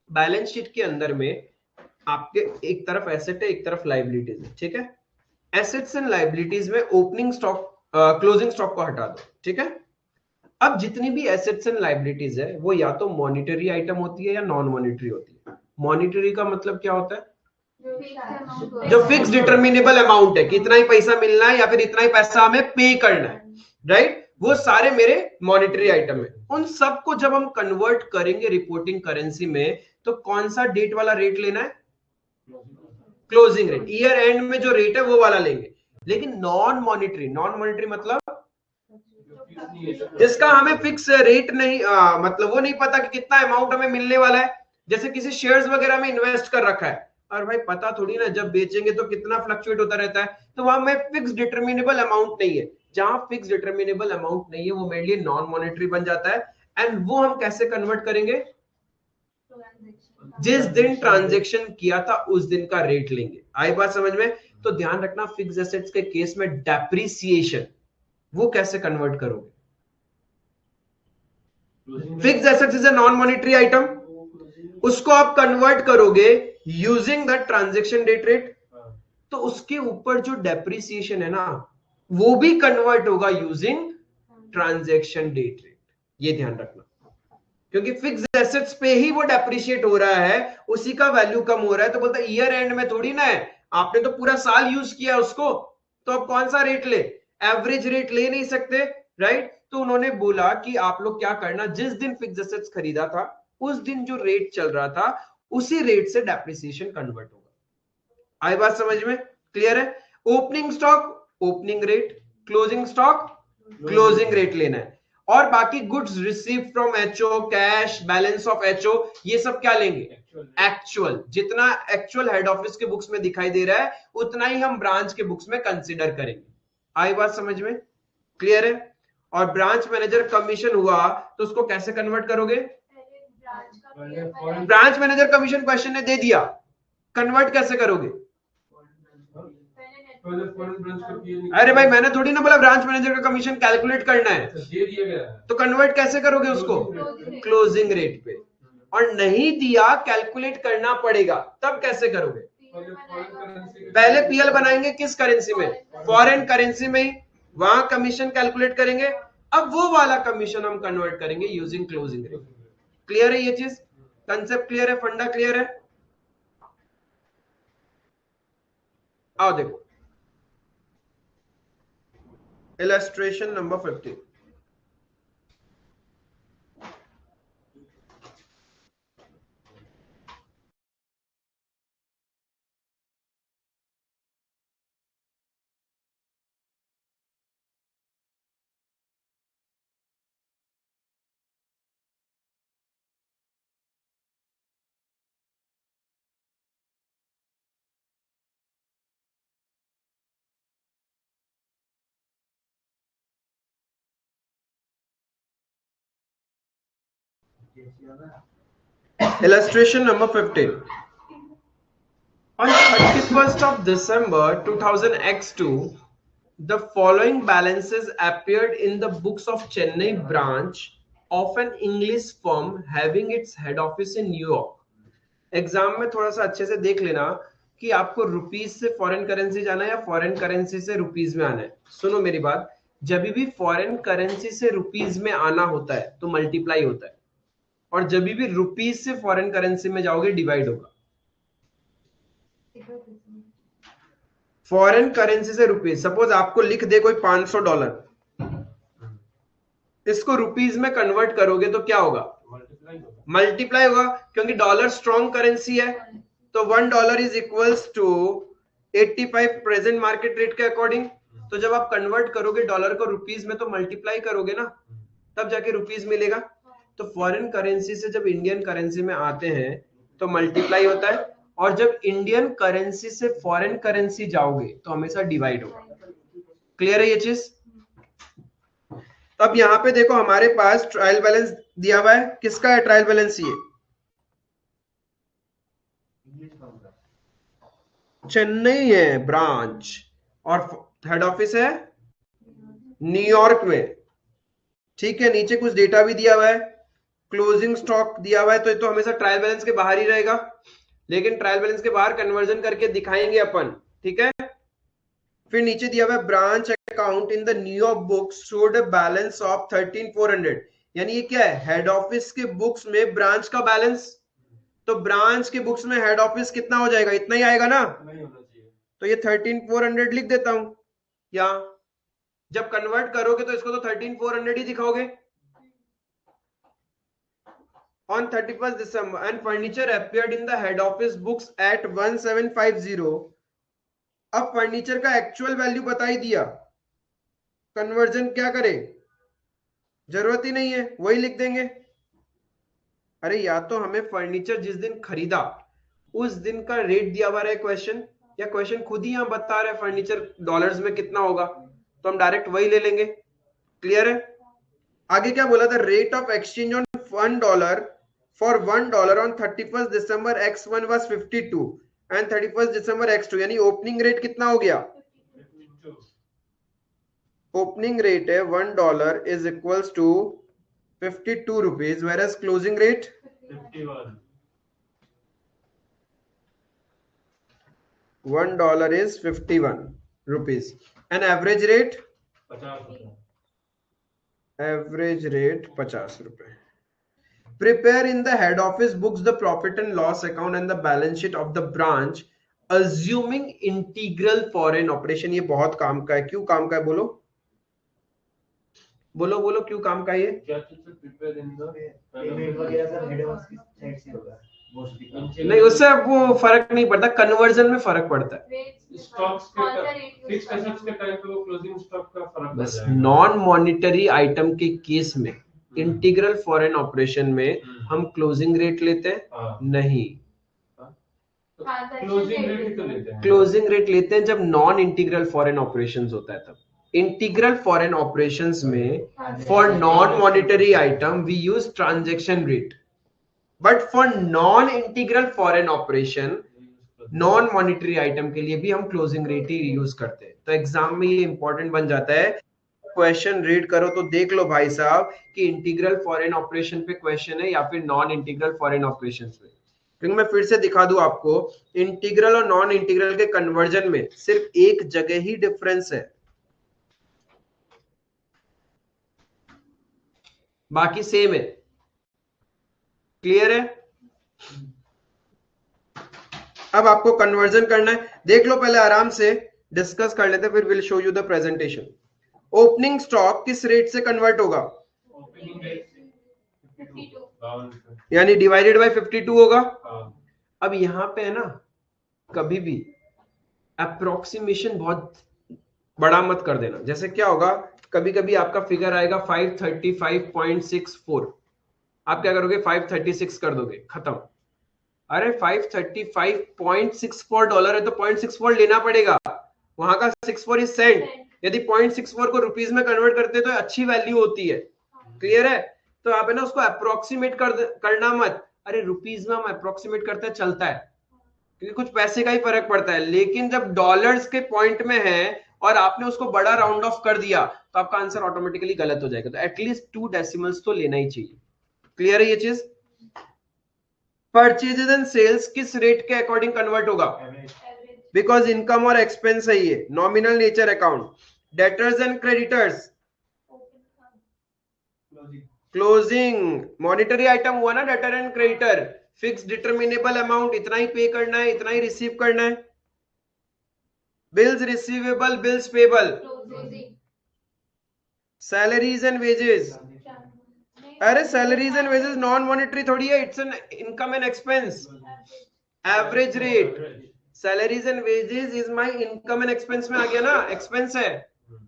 S1: बैलेंस शीट के अंदर में आपके एक तरफ एसेट है, एक तरफ लाइबिलिटीज है, ठीक है? एसेट्स एंड लाइबिलिटीज में ओपनिंग स्टॉक, क्लोजिंग स्टॉक को हटा दो, ठीक है? अब जितनी भी एसेट्स एंड लाइबिलिटीज है वो या तो मॉनिटरी आइटम होती है या नॉन मॉनिटरी होती है। मॉनिटरी का मतलब क्या होता है? जो फिक्स डिटर्मिनेबल अमाउंट है कि इतना ही पैसा मिलना है या फिर इतना ही पैसा हमें पे करना है, राइट? वो सारे मेरे मॉनिटरी आइटम है। उन सबको जब हम कन्वर्ट करेंगे रिपोर्टिंग करेंसी में, तो कौन सा डेट वाला रेट लेना है? Closing rate. ईयर एंड में जो रेट है वो वाला लेंगे। लेकिन नॉन मॉनिटरी मतलब जिसका हमें फिक्स रेट नहीं, मतलब वो नहीं पता कि कितना अमाउंट हमें मिलने वाला है। जैसे किसी शेयर्स वगैरह में इन्वेस्ट कर रखा है, और भाई पता थोड़ी ना जब बेचेंगे तो कितना फ्लक्चुएट होता रहता है, तो वहां में फिक्स डिटर्मिनेबल अमाउंट नहीं है। जहां फिक्स डिटर्मिनेबल अमाउंट नहीं है वो मेरे लिए नॉन मॉनेटरी बन जाता है। एंड वो हम कैसे कन्वर्ट करेंगे? जिस दिन ट्रांजैक्शन किया था उस दिन का रेट लेंगे। आई बात समझ में? तो ध्यान रखना, फिक्स एसेट्स के केस में डेप्रिसिएशन वो कैसे कन्वर्ट करोगे? Fix assets is a non monetary item, उसको आप कन्वर्ट करोगे using the transaction date rate, तो उसके ऊपर जो डेप्रिसिएशन है ना वो भी कन्वर्ट होगा यूजिंग ट्रांजैक्शन डेट रेट। ये ध्यान रखना, क्योंकि फिक्स एसेट्स पे ही वो डेप्रिशिएट हो रहा है, उसी का वैल्यू कम हो रहा है। तो बोलता है ईयर एंड में थोड़ी ना है, आपने तो पूरा साल यूज किया उसको, तो अब कौन सा रेट ले? एवरेज रेट ले नहीं सकते, राइट? तो उन्होंने बोला कि आप लोग क्या करना, जिस दिन फिक्स एसेट्स खरीदा था उस दिन जो रेट चल रहा था उसी रेट से डेप्रिसिएशन कन्वर्ट होगा। आई बात समझ में? क्लियर है? Opening stock opening rate, closing stock closing rate लेना है, और बाकी goods receive from HO, cash, balance of HO, ये सब क्या लेंगे? एक्चुअल। जितना एक्चुअल हेड ऑफिस के बुक्स में दिखाई दे रहा है उतना ही हम ब्रांच के बुक्स में कंसीडर करेंगे। आई बात समझ में? क्लियर है? और ब्रांच मैनेजर कमीशन हुआ तो उसको कैसे कन्वर्ट करोगे? ब्रांच मैनेजर कमीशन क्वेश्चन ने दे दिया, कन्वर्ट कैसे करोगे? अरे भाई मैंने थोड़ी ना बोला ब्रांच मैनेजर का कमीशन कैलकुलेट करना है,
S2: दे दिया गया,
S1: तो कन्वर्ट कैसे करोगे उसको? क्लोजिंग रेट पे। और नहीं दिया, कैलकुलेट करना पड़ेगा, तब कैसे करोगे? पहले पीएल बनाएंगे किस करेंसी में? फॉरेन करेंसी में ही, वहां कमीशन कैलकुलेट करेंगे, अब वो वाला कमीशन हम कन्वर्ट करेंगे यूजिंग क्लोजिंग रेट। क्लियर है ये चीज? कंसेप्ट क्लियर है? फंडा क्लियर है? आओ देखो illustration number 15। Illustration number 15. On 31st of December 2000X2, the following balances appeared in the books of Chennai branch of an English firm having its head office in New York. Exam में थोड़ा सा अच्छे से देख लेना कि आपको rupees से फॉरेन करेंसी जाना है या फॉरेन करेंसी से रुपीस में आना है। सुनो मेरी बात, जब भी फॉरेन करेंसी से रुपीज में आना होता है तो मल्टीप्लाई होता है, और जब भी रुपीज से फॉरेन करेंसी में जाओगे डिवाइड होगा। फॉरेन करेंसी से रुपीज, सपोज आपको लिख दे कोई $500, इसको रुपीज में कन्वर्ट करोगे तो क्या होगा? मल्टीप्लाई होगा, क्योंकि डॉलर स्ट्रॉन्ग करेंसी है। तो $1 is equals to 85 present market rate के अकॉर्डिंग। तो जब आप कन्वर्ट करोगे डॉलर को रुपीज में तो मल्टीप्लाई करोगे ना, तब जाके रुपीज मिलेगा। तो फॉरेन करेंसी से जब इंडियन करेंसी में आते हैं तो मल्टीप्लाई होता है, और जब इंडियन करेंसी से फॉरेन करेंसी जाओगे तो हमेशा डिवाइड होगा। क्लियर है ये चीज? अब यहां पे देखो हमारे पास ट्रायल बैलेंस दिया हुआ है। किसका है ट्रायल बैलेंस? ये चेन्नई है ब्रांच, और हेड ऑफिस है न्यूयॉर्क में। ठीक है, नीचे कुछ डेटा भी दिया हुआ है, क्लोजिंग स्टॉक दिया हुआ है, तो ये तो हमेशा ट्रायल बैलेंस के बाहर ही रहेगा, लेकिन ट्रायल बैलेंस के बाहर कन्वर्जन करके दिखाएंगे अपन। ठीक है, फिर नीचे दिया हुआ है branch account in the New York books showed a balance of 13,400। यानी ये क्या है? हेड ऑफिस के बुक्स में ब्रांच का बैलेंस। तो ब्रांच के बुक्स में हेड ऑफिस कितना हो जाएगा? इतना ही आएगा ना। तो ये 13,400 लिख देता हूं यहां। जब कन्वर्ट करोगे तो इसको तो 13,400 ही दिखाओगे। On 31st December and furniture appeared in the head office books at 1750। अब फर्नीचर का एक्चुअल वैल्यू बता ही दिया, कन्वर्जन क्या करे? जरूरत ही नहीं है, वही लिख देंगे। अरे या तो हमें फर्नीचर जिस दिन खरीदा उस दिन का रेट दिया हुआ है क्वेश्चन, या क्वेश्चन खुद ही यहां बता रहे फर्नीचर डॉलर्स में कितना होगा, तो हम डायरेक्ट वही ले लेंगे। क्लियर है? आगे क्या बोला था? Rate of exchange on $1 for $1 on 31st December X1 was 52 and 31st December X2, यानी ओपनिंग रेट कितना हो गया? ओपनिंग रेट है $1 is equals to 52 rupees, whereas closing rate
S2: 51.
S1: $1 is 51 rupees and average rate
S2: 50.
S1: average rate 50 रुपए। Prepare in the head office books the profit and loss account and the balance sheet of the branch assuming integral foreign operation। ये बहुत काम का है। क्यों काम का है? बोलो बोलो बोलो, क्यों काम का है ये?
S2: क्या चीज से प्रिपेयर इन द
S3: पेमेंट वगैरह सब हेड ऑफिस की साइड से होगा मोस्टली काम।
S1: नहीं, उससे वो फर्क नहीं पड़ता, कन्वर्जन में फर्क पड़ता है।
S2: स्टॉक्स के फिक्स्ड एसेट्स के टाइम पे वो क्लोजिंग स्टॉक का फर्क
S1: बस नॉन मॉनिटरी आइटम के केस में इंटीग्रल फॉरेन ऑपरेशन में हम क्लोजिंग रेट लेते हैं नहीं,
S2: क्लोजिंग रेट ही तो लेते हैं।
S1: क्लोजिंग रेट लेते हैं जब नॉन इंटीग्रल फॉरेन ऑपरेशंस होता है तब। इंटीग्रल फॉरेन ऑपरेशंस में for non monetary item we use transaction rate, but for non integral foreign operation non monetary item के लिए भी हम क्लोजिंग रेट ही यूज करते हैं। तो एग्जाम में ये इंपॉर्टेंट बन जाता है। क्वेश्चन रीड करो तो देख लो भाई साहब कि इंटीग्रल फॉरेन ऑपरेशन पे क्वेश्चन है या फिर नॉन इंटीग्रल फॉरेन ऑपरेशन पे। क्योंकि मैं फिर से दिखा दूं आपको, इंटीग्रल और नॉन इंटीग्रल के कन्वर्जन में सिर्फ एक जगह ही डिफरेंस है, बाकी सेम है। क्लियर है? अब आपको कन्वर्जन करना है, देख लो पहले आराम से डिस्कस कर लेते, फिर will show you the presentation. Opening stock किस रेट से कन्वर्ट होगा?
S2: ओपनिंग रेट 52
S1: यानी डिवाइडेड बाय 52 होगा। अब यहां पे है ना, कभी भी अप्रोक्सीमेशन बहुत बड़ा मत कर देना। जैसे क्या होगा, कभी कभी आपका फिगर आएगा 535.64, आप क्या करोगे 536 कर दोगे, खत्म। अरे $535.64 है तो $0.64 लेना पड़ेगा, वहां का 64 इज सेंट। यदि 0.64 को रुपीज में कन्वर्ट करते तो अच्छी वैल्यू होती है। क्लियर है? तो आप है ना उसको अप्रोक्सीमेट करना मत। अरे रुपीज में हम अप्रोक्सीमेट करते हैं, चलता है, क्योंकि कुछ पैसे का ही फर्क पड़ता है। लेकिन जब डॉलर्स के पॉइंट में है और आपने उसको बड़ा राउंड ऑफ कर दिया तो आपका आंसर ऑटोमेटिकली गलत हो जाएगा। तो एटलीस्ट 2 डेसिमल्स तो लेना ही चाहिए। क्लियर है ये चीज? परचेजेज एंड सेल्स किस रेट के अकॉर्डिंग कन्वर्ट होगा? बिकॉज इनकम और एक्सपेंस है ये, nominal nature account. Debtors and creditors closing monetary item हुआ ना, debtor and creditor, fix determinable amount, इतना ही पे करना है, इतना ही रिसीव करना है। Bills receivable, bills payable, salaries and wages. अरे salaries and wages non monetary थोड़ी है, it's an income and expense. Average rate, salaries and wages is my income and expense में आ गया ना, एक्सपेंस है,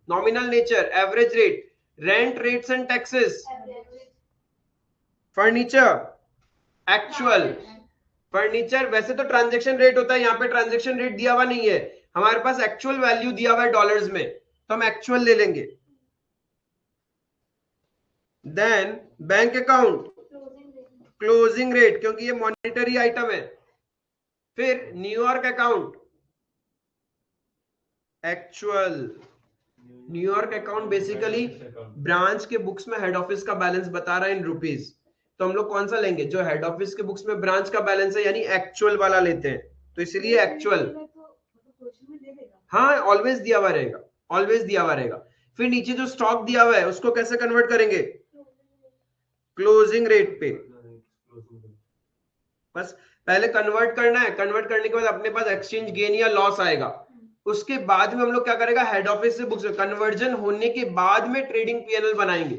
S1: nominal nature. Average rate, rent, rates and taxes, furniture, actual furniture. वैसे तो transaction rate होता है, यहाँ पे ट्रांजैक्शन रेट दिया हुआ नहीं है, हमारे पास एक्चुअल वैल्यू दिया हुआ है डॉलर्स में, तो हम एक्चुअल ले लेंगे। Then bank account, closing rate, क्योंकि ये मॉनिटरी आइटम है। फिर New York account, actual. New York account basically branch के बुक्स में हेड ऑफिस का बैलेंस बता रहा है इन रुपीज, तो हम लोग कौन सा लेंगे, जो हेड ऑफिस के बुक्स में ब्रांच का बैलेंस है, यानी एक्चुअल वाला लेते हैं, तो इसलिए एक्चुअल। हाँ ऑलवेज दिया हुआ रहेगा, ऑलवेज दिया हुआ रहेगा। फिर नीचे जो स्टॉक दिया हुआ है उसको कैसे कन्वर्ट करेंगे, क्लोजिंग रेट पे। बस पहले कन्वर्ट करना है, कन्वर्ट करने के बाद अपने पास एक्सचेंज गेन या लॉस आएगा, उसके बाद में हम लोग क्या करेगा, हेड ऑफिस से बुक्स में कन्वर्जन होने के बाद में ट्रेडिंग पीएनएल बनाएंगे।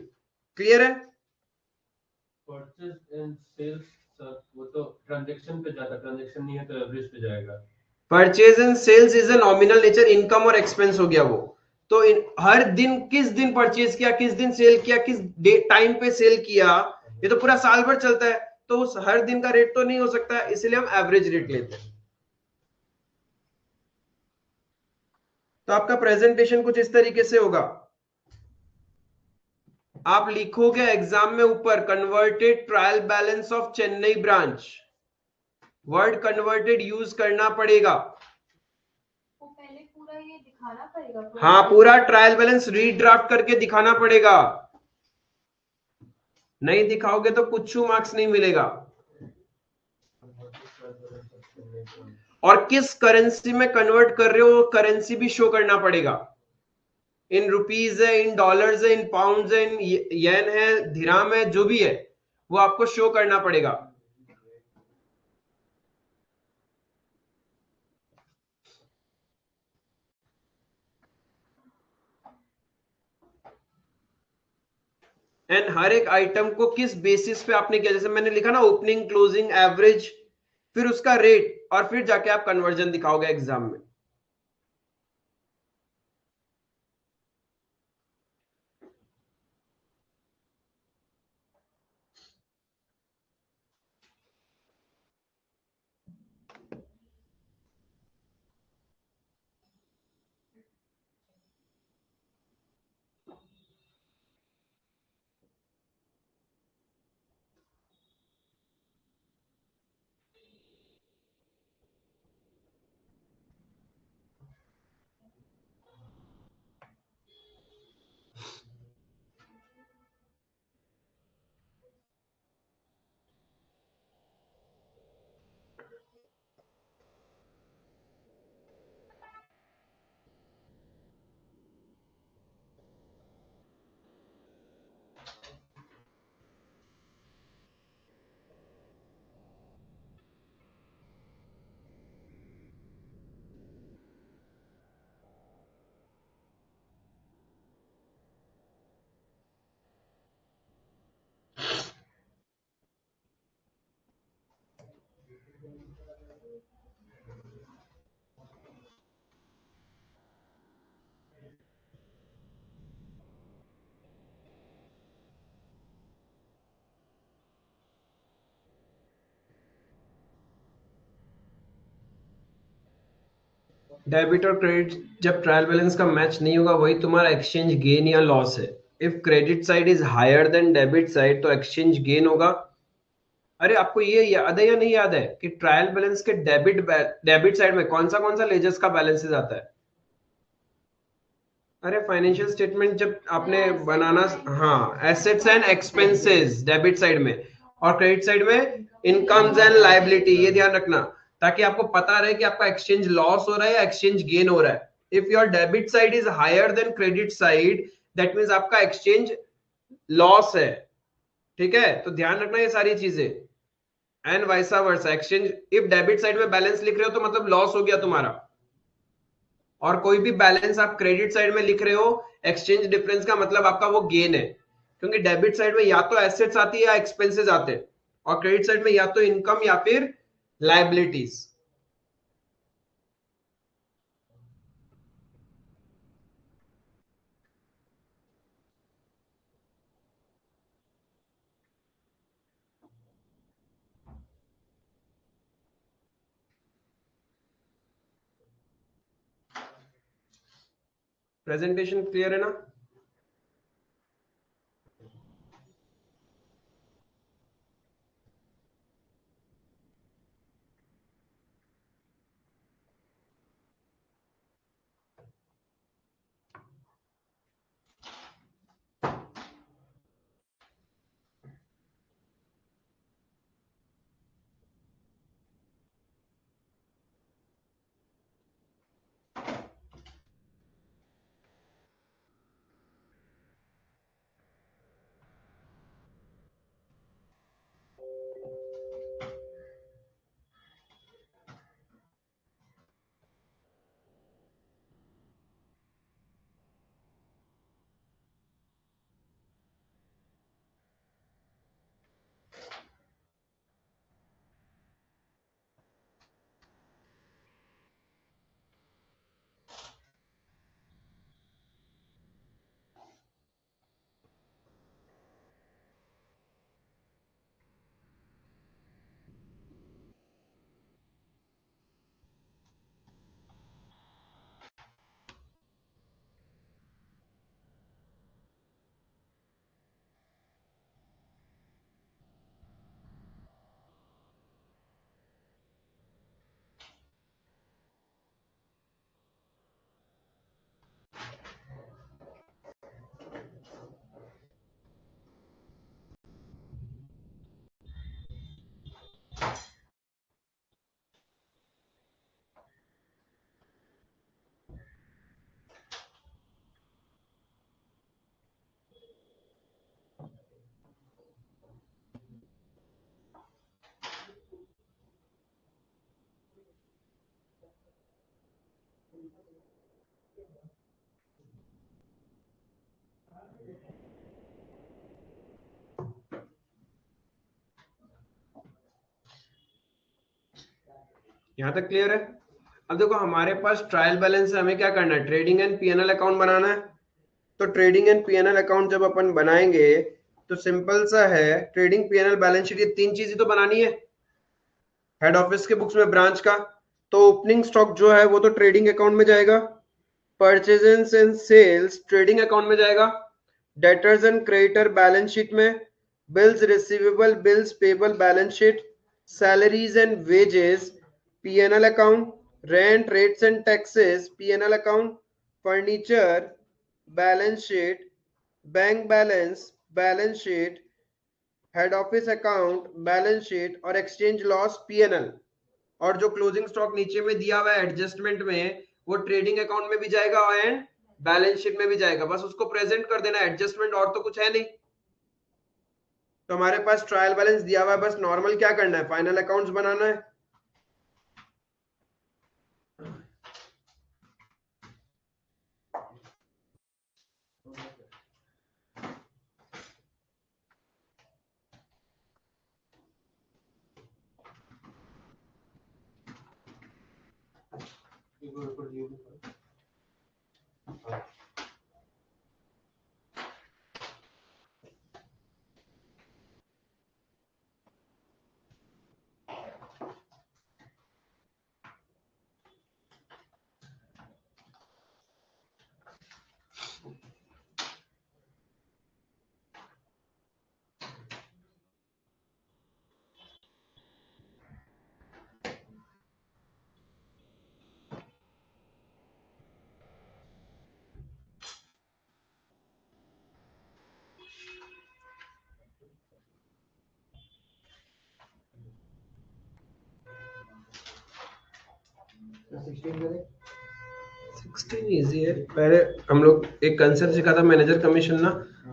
S1: क्लियर है?
S2: परचेज एंड सेल्स सर, वो तो ट्रांजैक्शन पे जाता, ट्रांजैक्शन नहीं है तो एवरेज पे जाएगा।
S1: Purchase and sales is a nominal nature, income और एक्सपेंस हो गया वो। तो हर दिन किस दिन परचेज किया, किस दिन सेल किया, किस टाइम पे सेल किया, ये तो पूरा साल भर चलता है, तो उस हर दिन का रेट तो नहीं हो सकता है, इसलिए हम एवरेज रेट लेते हैं। तो आपका प्रेजेंटेशन कुछ इस तरीके से होगा, आप लिखोगे एग्जाम में ऊपर converted trial balance of Chennai branch, word converted use करना पड़ेगा।
S4: वो पहले पूरा ये दिखाना पड़ेगा,
S1: हाँ पूरा ट्रायल बैलेंस रीड्राफ्ट करके दिखाना पड़ेगा, नहीं दिखाओगे तो कुछ मार्क्स नहीं मिलेगा। और किस करेंसी में कन्वर्ट कर रहे हो, करेंसी भी शो करना पड़ेगा, इन रुपीज है, इन डॉलर्स है, इन पाउंड्स है, इन येन है, दिरहम है, जो भी है वो आपको शो करना पड़ेगा। एंड हर एक आइटम को किस बेसिस पे आपने किया, जैसे मैंने लिखा ना ओपनिंग, क्लोजिंग, एवरेज, फिर उसका रेट, और फिर जाके आप कन्वर्जन दिखाओगे एग्जाम में। डेबिट और क्रेडिट जब ट्रायल बैलेंस का मैच नहीं होगा, वही तुम्हारा एक्सचेंज गेन या लॉस है। If credit side is higher than debit side, तो एक्सचेंज गेन होगा। अरे आपको ये याद है या नहीं याद है कि ट्रायल बैलेंस के डेबिट साइड में कौन सा लेजर्स का बैलेंसेस आता है? अरे फाइनेंशियल स्टेटमेंट जब आपने बनाना, हाँ assets and expenses debit side में, और क्रेडिट साइड में इनकम्स एंड लायबिलिटी, ये ध्यान रखना, ताकि आपको पता रहे कि आपका एक्सचेंज लॉस हो रहा है या एक्सचेंज गेन हो रहा है। If your debit side is higher than credit side, that means आपका एक्सचेंज लॉस है, ठीक है, तो ध्यान रखना ये सारी चीजें। And vice versa, exchange if debit side में बैलेंस लिख रहे हो तो मतलब लॉस हो गया तुम्हारा, और कोई भी बैलेंस आप क्रेडिट साइड में लिख रहे हो एक्सचेंज डिफरेंस का मतलब आपका वो गेन है, क्योंकि डेबिट साइड में या तो एसेट्स आती है या एक्सपेंसेस आते हैं, और क्रेडिट साइड में या तो इनकम या फिर लाइबिलिटीज। प्रेजेंटेशन क्लियर है ना? यहां तक क्लियर है? अब देखो हमारे पास ट्रायल बैलेंस है, हमें क्या करना है, ट्रेडिंग एंड पीएनएल अकाउंट बनाना है। तो ट्रेडिंग एंड पीएनएल अकाउंट जब अपन बनाएंगे तो सिंपल सा है, ट्रेडिंग पीएनएल बैलेंस शीट, ये तीन चीजें तो बनानी है हेड ऑफिस के बुक्स में ब्रांच का। तो ओपनिंग स्टॉक जो है वो तो ट्रेडिंग अकाउंट में जाएगा, purchases and sales trading account में जाएगा, debtors and creditor balance sheet में, bills receivable bills payable balance sheet, salaries and wages PNL account, rent rates and taxes PNL account, furniture balance sheet, bank balance balance sheet, head office account balance sheet, और exchange loss PNL. और जो closing stock नीचे में दिया हुआ है adjustment में, वो ट्रेडिंग अकाउंट में भी जाएगा एंड बैलेंस शीट में भी जाएगा, बस उसको प्रेजेंट कर देना एडजस्टमेंट, और तो कुछ है नहीं। तो हमारे पास ट्रायल बैलेंस दिया हुआ है, बस नॉर्मल क्या करना है, फाइनल अकाउंट्स बनाना है।
S3: तो 16 करें।
S1: 16 इजी है। पहले हम लोग एक कंसेप्ट सीखा था मैनेजर कमीशन ना,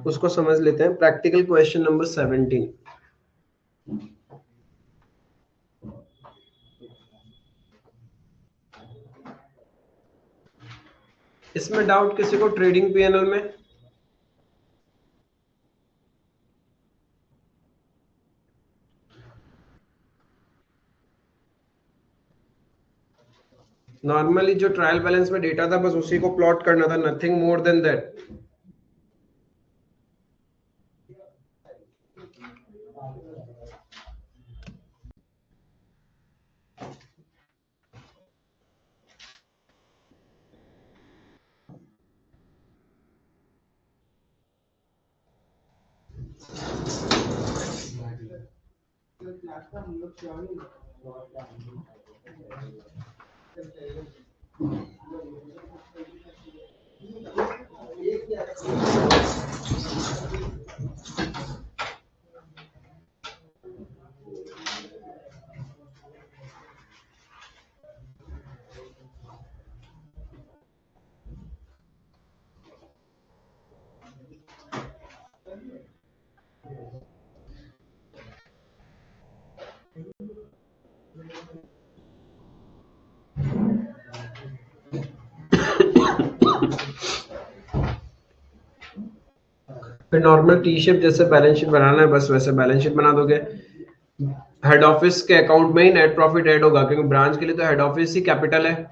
S1: उसको समझ लेते हैं। Practical question number 17। इसमें डाउट किसी को ट्रेडिंग पीएनएल में? नॉर्मली जो ट्रायल बैलेंस में डेटा था बस उसी को प्लॉट करना था, नथिंग मोर देन दैट। फिर नॉर्मल टी शेप जैसे बैलेंस शीट बनाना है, बस वैसे बैलेंस शीट बना दोगे। हेड ऑफिस के अकाउंट में ही नेट प्रॉफिट ऐड होगा, क्योंकि ब्रांच के लिए तो हेड ऑफिस ही कैपिटल है।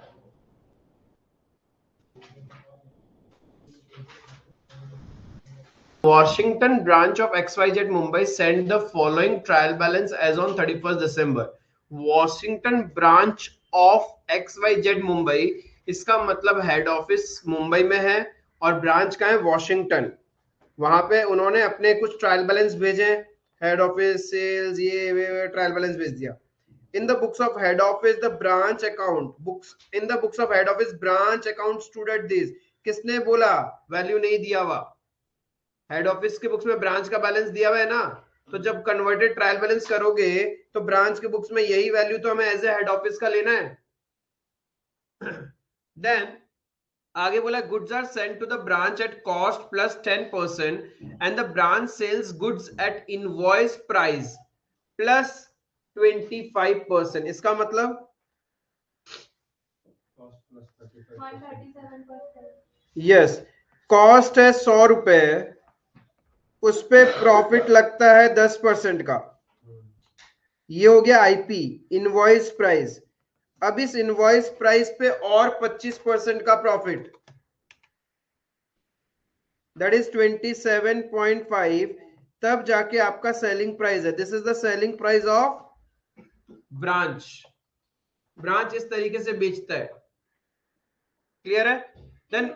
S1: Washington branch of XYZ Mumbai sent the following trial balance as on 31st December. Washington branch of XYZ Mumbai, इसका मतलब हेड ऑफिस मुंबई में है और ब्रांच का है वॉशिंगटन। वहां पे उन्होंने अपने कुछ ट्रायल बैलेंस भेजे, हेड ऑफिस सेल्स ये ट्रायल बैलेंस भेज दिया। In the books of head office the branch account books in the books of head office branch account stood at this। किसने बोला? वैल्यू नहीं दिया हुआ। हेड ऑफिस के बुक्स में ब्रांच का बैलेंस दिया हुआ है ना, तो जब कन्वर्टेड ट्रायल बैलेंस करोगे तो ब्रांच के बुक्स में यही वैल्यू तो हमें एज ए हेड ऑफिस का लेना है। देन आगे बोला goods are sent to the branch at cost plus 10% and the branch sells goods at invoice price plus 25%। इसका मतलब
S4: 137%।
S1: यस, कॉस्ट है 100 रुपए, उस पे प्रॉफिट लगता है 10% का। ये हो गया आईपी, इनवॉइस प्राइस। अब इस इनवॉइस प्राइस पे और 25% का प्रॉफिट, दैट इज 27.5, तब जाके आपका सेलिंग प्राइस है। This is the selling price of branch. Branch इस तरीके से बेचता है, क्लियर है? देन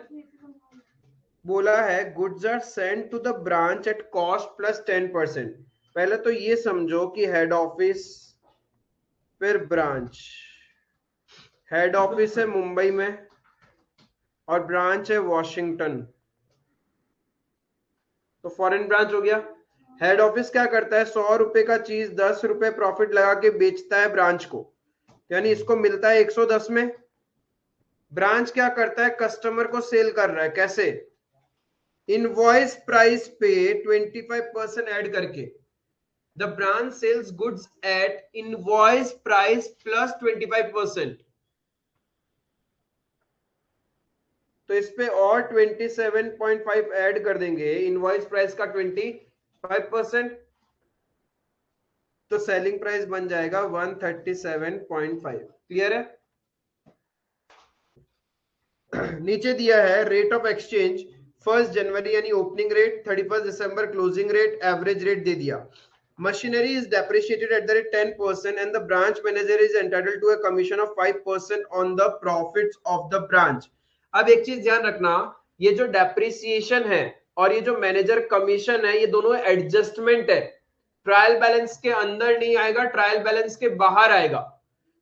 S1: बोला है goods are sent to the branch at cost plus 10%। पहले तो ये समझो कि हेड ऑफिस फिर ब्रांच। हेड ऑफिस है मुंबई में और ब्रांच है वॉशिंगटन, तो फॉरेन ब्रांच हो गया। हेड ऑफिस क्या करता है? 100 रुपए का चीज 10 रुपए प्रॉफिट लगा के बेचता है ब्रांच को, यानी इसको मिलता है 110 में। ब्रांच क्या करता है? कस्टमर को सेल कर रहा है। कैसे? इनवॉइस प्राइस पे 25% ऐड करके। The branch sells goods at invoice price plus 25%। तो इस पे और 27.5 ऐड कर देंगे, इनवॉइस प्राइस का 25%, तो सेलिंग प्राइस बन जाएगा 137.5। क्लियर है? नीचे दिया है रेट ऑफ एक्सचेंज 1 जनवरी यानी ओपनिंग रेट, 31 दिसंबर क्लोजिंग रेट, एवरेज रेट दे दिया। Machinery is depreciated at the rate 10% and the branch manager is entitled to a commission of 5% on the profits of the branch। अब एक चीज ध्यान रखना, ये जो depreciation है और ये जो मैनेजर कमीशन है, ये दोनों एडजस्टमेंट है। ट्रायल बैलेंस के अंदर नहीं आएगा, ट्रायल बैलेंस के बाहर आएगा।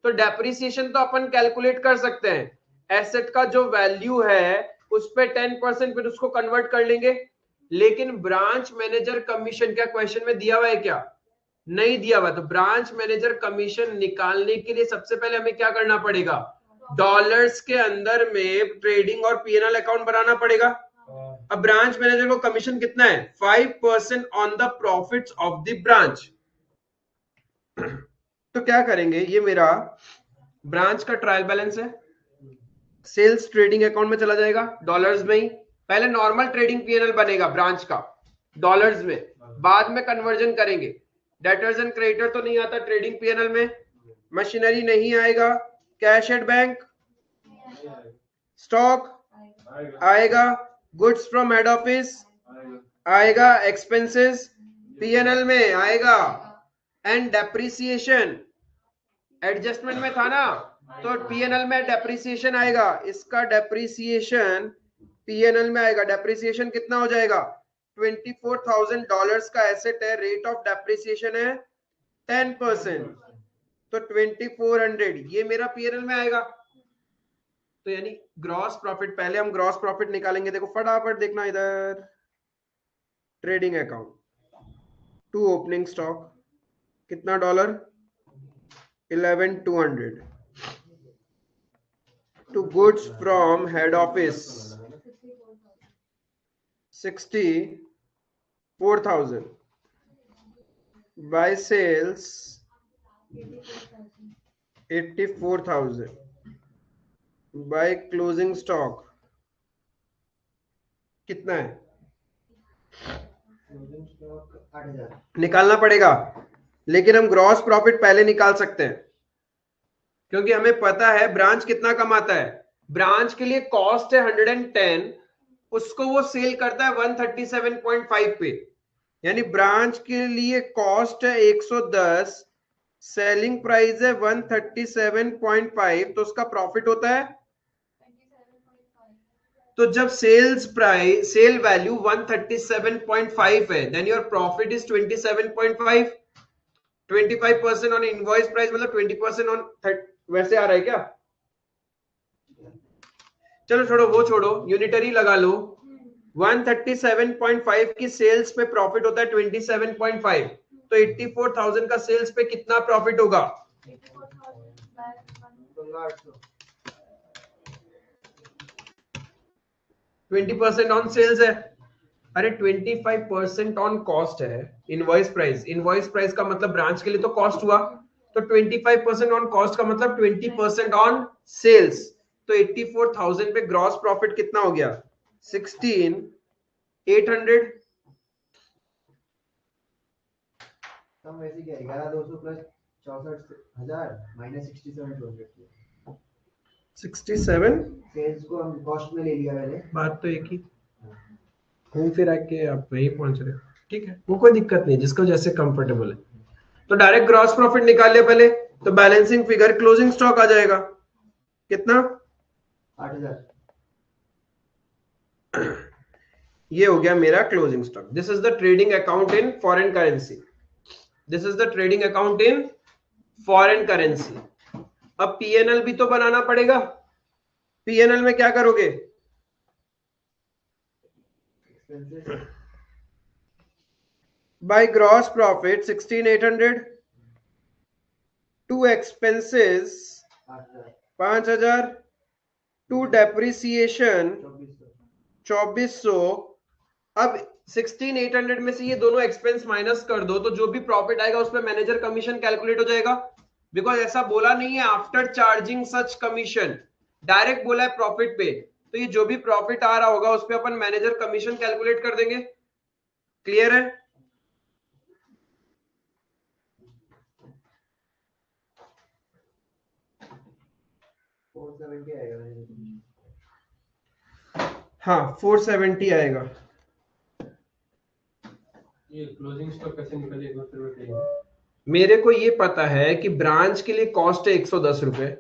S1: तो डेप्रिसिएशन तो अपन कैलकुलेट कर सकते हैं, एसेट का जो वैल्यू है उस पे 10% फिर उसको कन्वर्ट कर लेंगे। लेकिन ब्रांच मैनेजर कमीशन क्या क्वेश्चन में दिया हुआ है? क्या नहीं दिया हुआ। तो ब्रांच मैनेजर कमीशन निकालने के लिए सबसे पहले हमें क्या करना पड़ेगा? डॉलर्स के अंदर में ट्रेडिंग और पीएनएल अकाउंट बनाना पड़ेगा। अब ब्रांच मैनेजर को कमीशन कितना है? 5% on the profits of the branch. तो क्या करेंगे, ये मेरा ब्रांच का ट्रायल बैलेंस है, सेल्स ट्रेडिंग अकाउंट में चला जाएगा डॉलर्स में ही। पहले नॉर्मल ट्रेडिंग पीएनएल बनेगा ब्रांच का डॉलर्स में, बाद में कन्वर्जन करेंगे। डेटर्स एंड क्रेडिटर तो नहीं आता ट्रेडिंग पीएनएल में, मशीनरी नहीं आएगा, कैश एट बैंक, स्टॉक आएगा, गुड्स फ्रॉम हेड ऑफिस आएगा, एक्सपेंसेस पीएनएल में आएगा, एंड डेप्रिसिएशन एडजस्टमेंट में था ना, तो पीएनएल में डेप्रिसिएशन आएगा। इसका डेप्रिसिएशन पीएनएल में आएगा। डेप्रिसिएशन कितना हो जाएगा? $24,000 का एसेट है, रेट ऑफ डेप्रिसिएशन है 10%, तो 2400 ये मेरा पीएनएल में आएगा। तो यानी ग्रॉस प्रॉफिट, पहले हम ग्रॉस प्रॉफिट निकालेंगे। देखो फटाफट देखना इधर, trading account to opening stock कितना dollar? 11,200 to goods from head office 64,000 by sales 84,000 by closing stock कितना है?
S3: क्लोजिंग स्टॉक 8,000
S1: निकालना पड़ेगा, लेकिन हम ग्रॉस प्रॉफिट पहले निकाल सकते हैं क्योंकि हमें पता है ब्रांच कितना कमाता है। ब्रांच के लिए कॉस्ट है 110, उसको वो सेल करता है 137.5 पे, यानी ब्रांच के लिए कॉस्ट है 110, सेलिंग प्राइस है 137.5, तो उसका प्रॉफिट होता है। तो जब सेल्स प्राइस, सेल वैल्यू 137.5 है, then your profit is 27.5। 25% on invoice price मतलब 20% ऑन, वैसे आ रहा है क्या? चलो छोड़ो, वो छोड़ो, यूनिटरी लगा लो। 137.5 की सेल्स पे प्रॉफिट होता है 27.5, तो 84,000 का सेल्स पे कितना प्रॉफिट होगा? 20% ऑन सेल्स है, अरे 25% ऑन कॉस्ट है। इनवॉइस प्राइस, इनवॉइस प्राइस का मतलब ब्रांच के लिए तो कॉस्ट हुआ, तो 25% ऑन कॉस्ट का मतलब 20% ऑन सेल्स, तो 84,000 पे ग्रॉस प्रॉफिट कितना हो गया? 16,800।
S3: कम वैसे क्या 11,200 प्लस 64,000 माइनस 67,200
S1: 67
S3: सेल्स को हम कॉस्ट में ले लिया पहले।
S1: बात तो एक ही, घूम फिर आके आप वही पहुंच रहे हो, ठीक है, वो कोई दिक्कत नहीं, जिसको जैसे कंफर्टेबल है। तो डायरेक्ट ग्रॉस प्रॉफिट निकाल लिया पहले, तो बैलेंसिंग फिगर क्लोजिंग स्टॉक आ जाएगा कितना?
S3: 8,000।
S1: ये हो गया मेरा closing stock. This is the trading account in foreign currency, this is the trading account in foreign currency. अब पीएनएल भी तो बनाना पड़ेगा। पीएनएल में क्या करोगे? By gross profit 16,800 to expenses 5,000 to depreciation 2,400। अब 16,800 में से ये दोनों एक्सपेंस माइनस कर दो, तो जो भी प्रॉफिट आएगा उस पर मैनेजर कमीशन कैलकुलेट हो जाएगा। बिकॉज ऐसा बोला नहीं है आफ्टर चार्जिंग सच कमीशन, डायरेक्ट बोला है प्रॉफिट पे, तो ये जो भी प्रॉफिट आ रहा होगा उस पर अपन मैनेजर कमीशन कैलकुलेट कर देंगे। क्लियर है? हाँ 470 आएगा।
S2: ये क्लोजिंग स्टॉक कैसे निकलेगा फिर बताइए।
S1: मेरे को ये पता है कि ब्रांच के लिए कॉस्ट है 110 रुपए,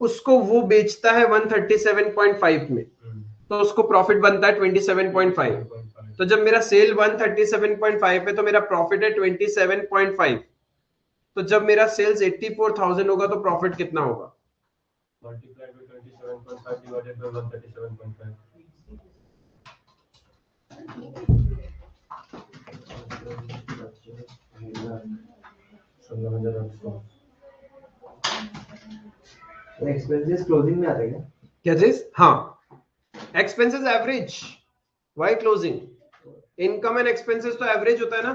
S1: उसको वो बेचता है 137.5 में, तो उसको प्रॉफिट बनता है 27.5। तो जब मेरा सेल 137.5 है तो मेरा प्रॉफिट है 27.5। तो जब मेरा सेल्स 84,000 होगा तो प्रॉफिट कितना होगा?
S2: Multiplied by 27.5 divided by 137.5।
S3: Expenses closing में आता है क्या?
S1: क्या चीज? हाँ, expenses average, why closing? Income and expenses तो एवरेज होता है ना।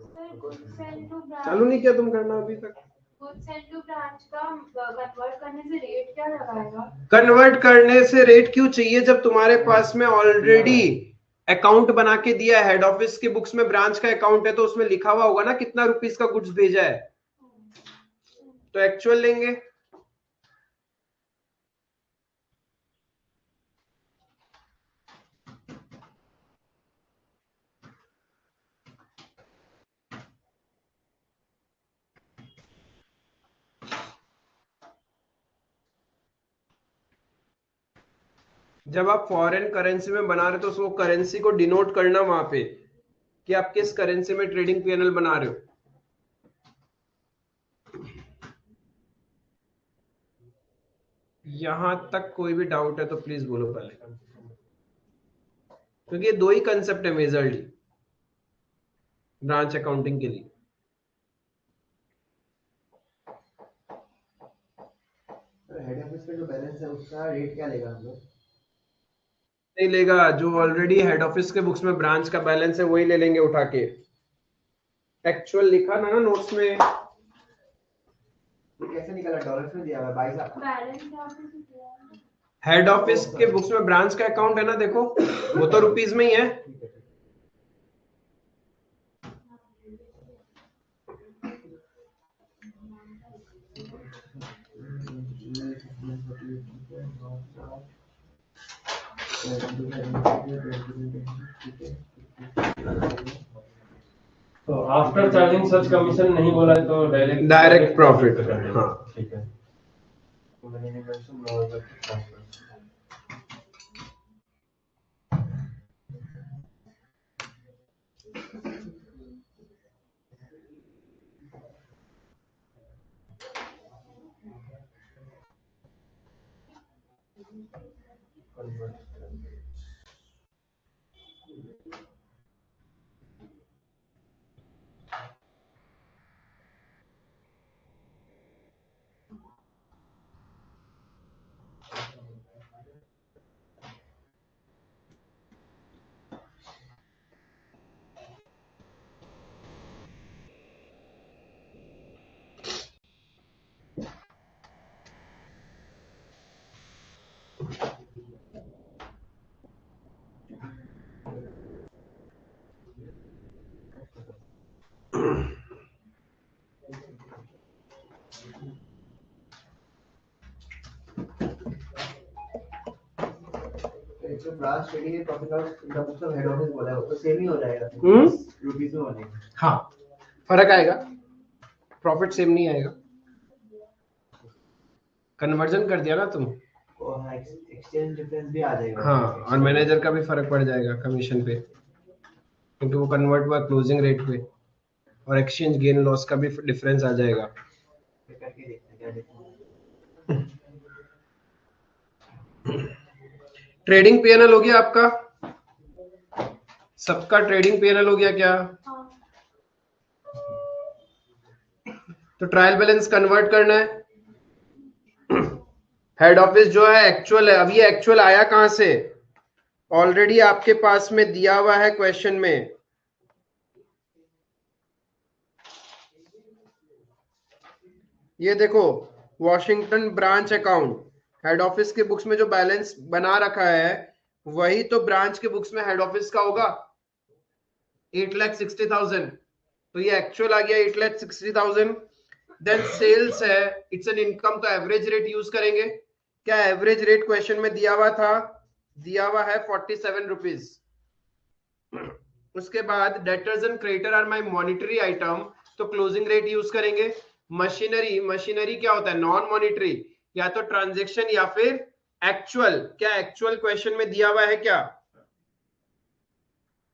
S4: सर गुड्स एंड टू
S1: चालू नहीं
S4: ब्रांच,
S1: किया तुम करना अभी तक?
S4: गुड्स एंड टू ब्रांच का कन्वर्ट करने से रेट क्या लगाएगा?
S1: कन्वर्ट करने से रेट क्यों चाहिए जब तुम्हारे पास में ऑलरेडी अकाउंट बना के दिया है? हेड ऑफिस की बुक्स में ब्रांच का अकाउंट है तो उसमें लिखा हुआ होगा ना कितना रुपीस का गुड्स भेजा है, तो एक्चुअल लेंगे। जब आप फॉरेन करेंसी में बना रहे हो तो वो करेंसी को डिनोट करना वहां पे कि आप किस करेंसी में ट्रेडिंग पीएनएल बना रहे हो। यहां तक कोई भी डाउट है तो प्लीज बोलो पहले, क्योंकि ये दो ही कंसेप्ट है मेजरली ब्रांच अकाउंटिंग के लिए।
S3: हेड ऑफिस का जो बैलेंस है उसका रेट क्या लेगा हम लोग?
S1: नहीं लेगा, जो ऑलरेडी हेड ऑफिस के बुक्स में ब्रांच का बैलेंस है वही ले लेंगे उठा के। एक्चुअल लिखा ना नोट्स में।
S3: ये कैसे निकला? डॉलर्स में दिया हुआ है 22,000।
S4: बैलेंस यहाँ पे भी दिया है।
S1: हेड ऑफिस के बुक्स में ब्रांच का अकाउंट है ना, देखो वो तो रुपीज में ही है।
S3: ठीक है, ठीक है।
S2: तो आफ्टर चार्जिंग सच कमीशन नहीं बोला है तो
S1: डायरेक्ट प्रॉफिट। हाँ
S2: ठीक है।
S3: तो मैंने मेंशन 9,000 ट्रांसफर। जो ब्रांच ट्रेडिंग है प्रॉफिट लॉस इनका मतलब हेड ऑफिस बोला है वो तो सेम ही हो जाएगा। रुपीस में बनेगा।
S1: हाँ, फर्क आएगा, प्रॉफिट सेम नहीं आएगा। कन्वर्जन कर दिया ना तुम।
S3: और हाँ, एक्सचेंज डिफरेंस भी आ जाएगा।
S1: हाँ, और मैनेजर का भी फर्क पड़ जाएगा कमीशन पे, क्योंकि वो कन्वर्ट हुआ क्लोजिंग रेट पे, और एक्सचेंज गेन लॉस का भी डिफरेंस आ जाएगा।
S3: करके देखते हैं क्या देखते हैं।
S1: ट्रेडिंग पीएनएल हो गया आपका सबका? ट्रेडिंग पीएनएल हो गया क्या?
S4: हाँ
S1: तो ट्रायल बैलेंस कन्वर्ट करना है। हेड ऑफिस जो है एक्चुअल है। अब ये एक्चुअल आया कहां से? ऑलरेडी आपके पास में दिया हुआ है क्वेश्चन में। ये देखो, Washington branch account, head office के बुक्स में जो बैलेंस बना रखा है वही तो ब्रांच के बुक्स में हेड ऑफिस का होगा, 8,60,000। तो ये एक्चुअल आ गया 8,60,000। देन सेल्स है, इट्स एन इनकम, तो एवरेज रेट यूज करेंगे। क्या एवरेज रेट क्वेश्चन में दिया हुआ था? दिया हुआ है 47 रुपीज। उसके बाद debtors and creditor are my monetary item, तो क्लोजिंग रेट यूज करेंगे। मशीनरी, मशीनरी क्या होता है? नॉन मॉनिटरी, या तो ट्रांजेक्शन या फिर एक्चुअल। क्या एक्चुअल क्वेश्चन में दिया हुआ है? क्या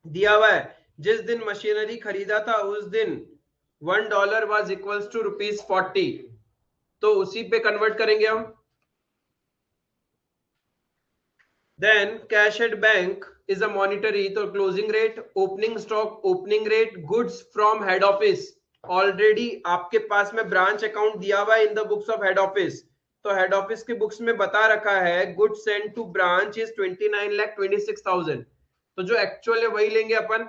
S1: दिया हुआ है? जिस दिन मशीनरी खरीदा था उस दिन $1 वाज इक्वल्स टू ₹40, तो उसी पे कन्वर्ट करेंगे हम। Then cash at bank is a monetary, तो closing rate, opening stock, opening rate, goods from head office, already आपके पास में ब्रांच अकाउंट दिया हुआ है in the books of head office, तो हेड ऑफिस की बुक्स में बता रखा है goods send to branch is 29,26,000, तो जो एक्चुअल है वही लेंगे अपन,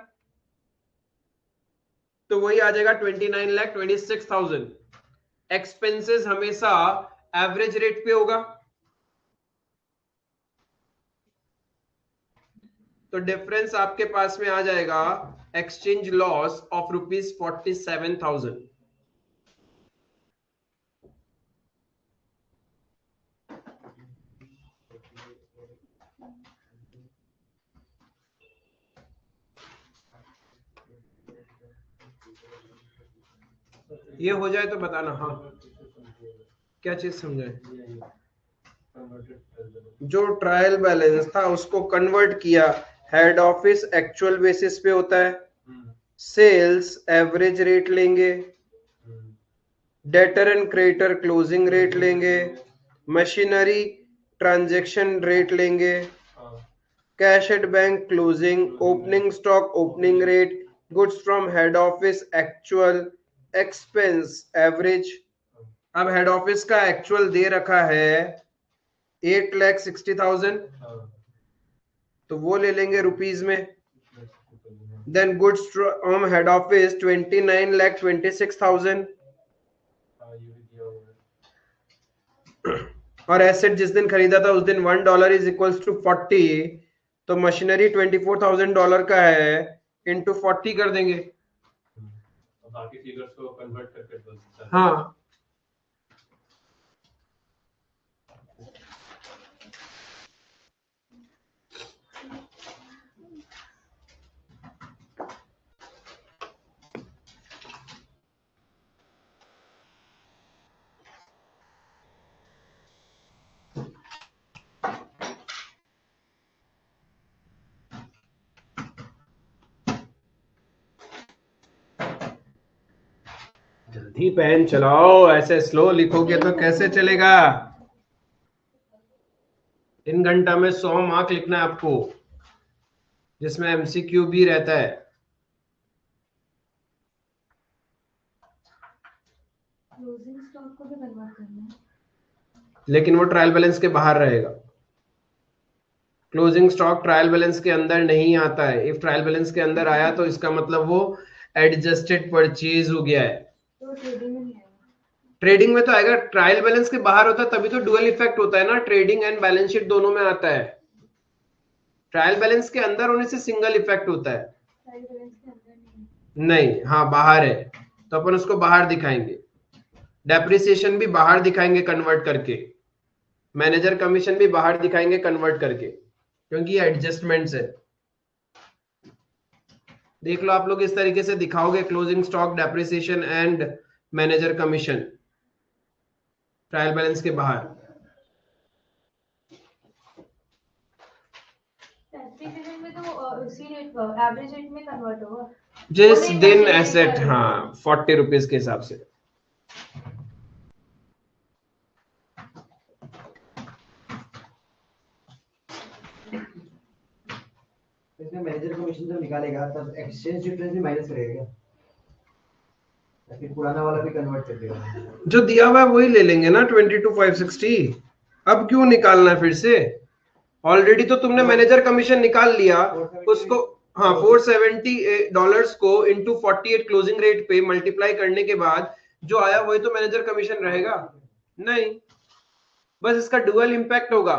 S1: तो वही आ जाएगा 29,26,000। एक्सपेंसेस हमेशा एवरेज रेट पे होगा, तो डिफरेंस आपके पास में आ जाएगा एक्सचेंज लॉस ऑफ ₹47,000। ये हो जाए तो बताना। हाँ, क्या चीज समझाए? जो ट्रायल बैलेंस था उसको कन्वर्ट किया, हेड ऑफिस एक्चुअल बेसिस पे होता है, सेल्स एवरेज रेट लेंगे, debtor and creditor closing rate लेंगे, मशीनरी ट्रांजैक्शन रेट लेंगे, cash at bank closing, opening stock opening rate, goods from head office actual, expense average. अब head office का actual दे रखा है 8,60,000, तो वो ले लेंगे रुपीज में। Then goods from head office 29,26,000, और एसेट जिस दिन खरीदा था उस दिन $1 इज इक्वल्स टू 40, तो मशीनरी $24,000 का है, इंटू 40 कर देंगे।
S2: बाकी फिगर्स को कन्वर्ट करके
S1: हाँ, जल्दी पेन चलाओ, ऐसे स्लो लिखोगे तो कैसे चलेगा। इन घंटा में 100 मार्क लिखना है आपको, जिसमें एमसीक्यू भी रहता है।
S4: क्लोजिंग स्टॉक को भी कन्वर्ट करना है,
S1: लेकिन वो ट्रायल बैलेंस के बाहर रहेगा, क्लोजिंग स्टॉक ट्रायल बैलेंस के अंदर नहीं आता है। इफ ट्रायल बैलेंस के अंदर आया तो इसका मतलब वो एडजस्टेड परचेज हो गया है।
S4: तो ट्रेडिंग में नहीं आएगा।
S1: ट्रेडिंग में तो आएगा, ट्रायल बैलेंस के बाहर होता है तभी तो डुअल इफेक्ट होता है ना, ट्रेडिंग एंड बैलेंस शीट दोनों में आता है। ट्रायल बैलेंस के अंदर होने से सिंगल इफेक्ट होता है।
S4: ट्रायल बैलेंस के अंदर नहीं है।
S1: नहीं, हाँ बाहर है, तो अपन उसको बाहर दिखाएंगे। डेप्रिसिएशन भी बाहर दिखाएंगे कन्वर्ट करके, मैनेजर कमीशन भी बाहर दिखाएंगे कन्वर्ट करके, क्योंकि ये एडजस्टमेंट्स है। देख लो आप लोग इस तरीके से दिखाओगे, closing stock, depreciation and manager commission trial balance के बाहर।
S4: डेप्रिसिएशन में तो उसी रेट एवरेज रेट में कन्वर्ट होगा।
S1: जिस
S4: वो नहीं
S1: दिन
S4: मशीनरी
S1: एसेट,
S4: का
S1: हाँ 40 रुपीज के हिसाब से।
S3: इसमें मैनेजर कमीशन जब निकालेगा तब एक्सचेंज डिफरेंस भी माइनस करेगा क्या, या फिर पुराना वाला भी कन्वर्ट कर देगा?
S1: जो दिया हुआ है वही ले लेंगे ना, 22,560। अब क्यों निकालना है फिर से, ऑलरेडी तो तुमने मैनेजर कमीशन निकाल लिया उसको। हाँ, $470 को इंटू 48 क्लोजिंग रेट पे मल्टीप्लाई करने के बाद जो आया वही तो मैनेजर कमीशन रहेगा। नहीं, बस इसका डुअल इंपैक्ट होगा।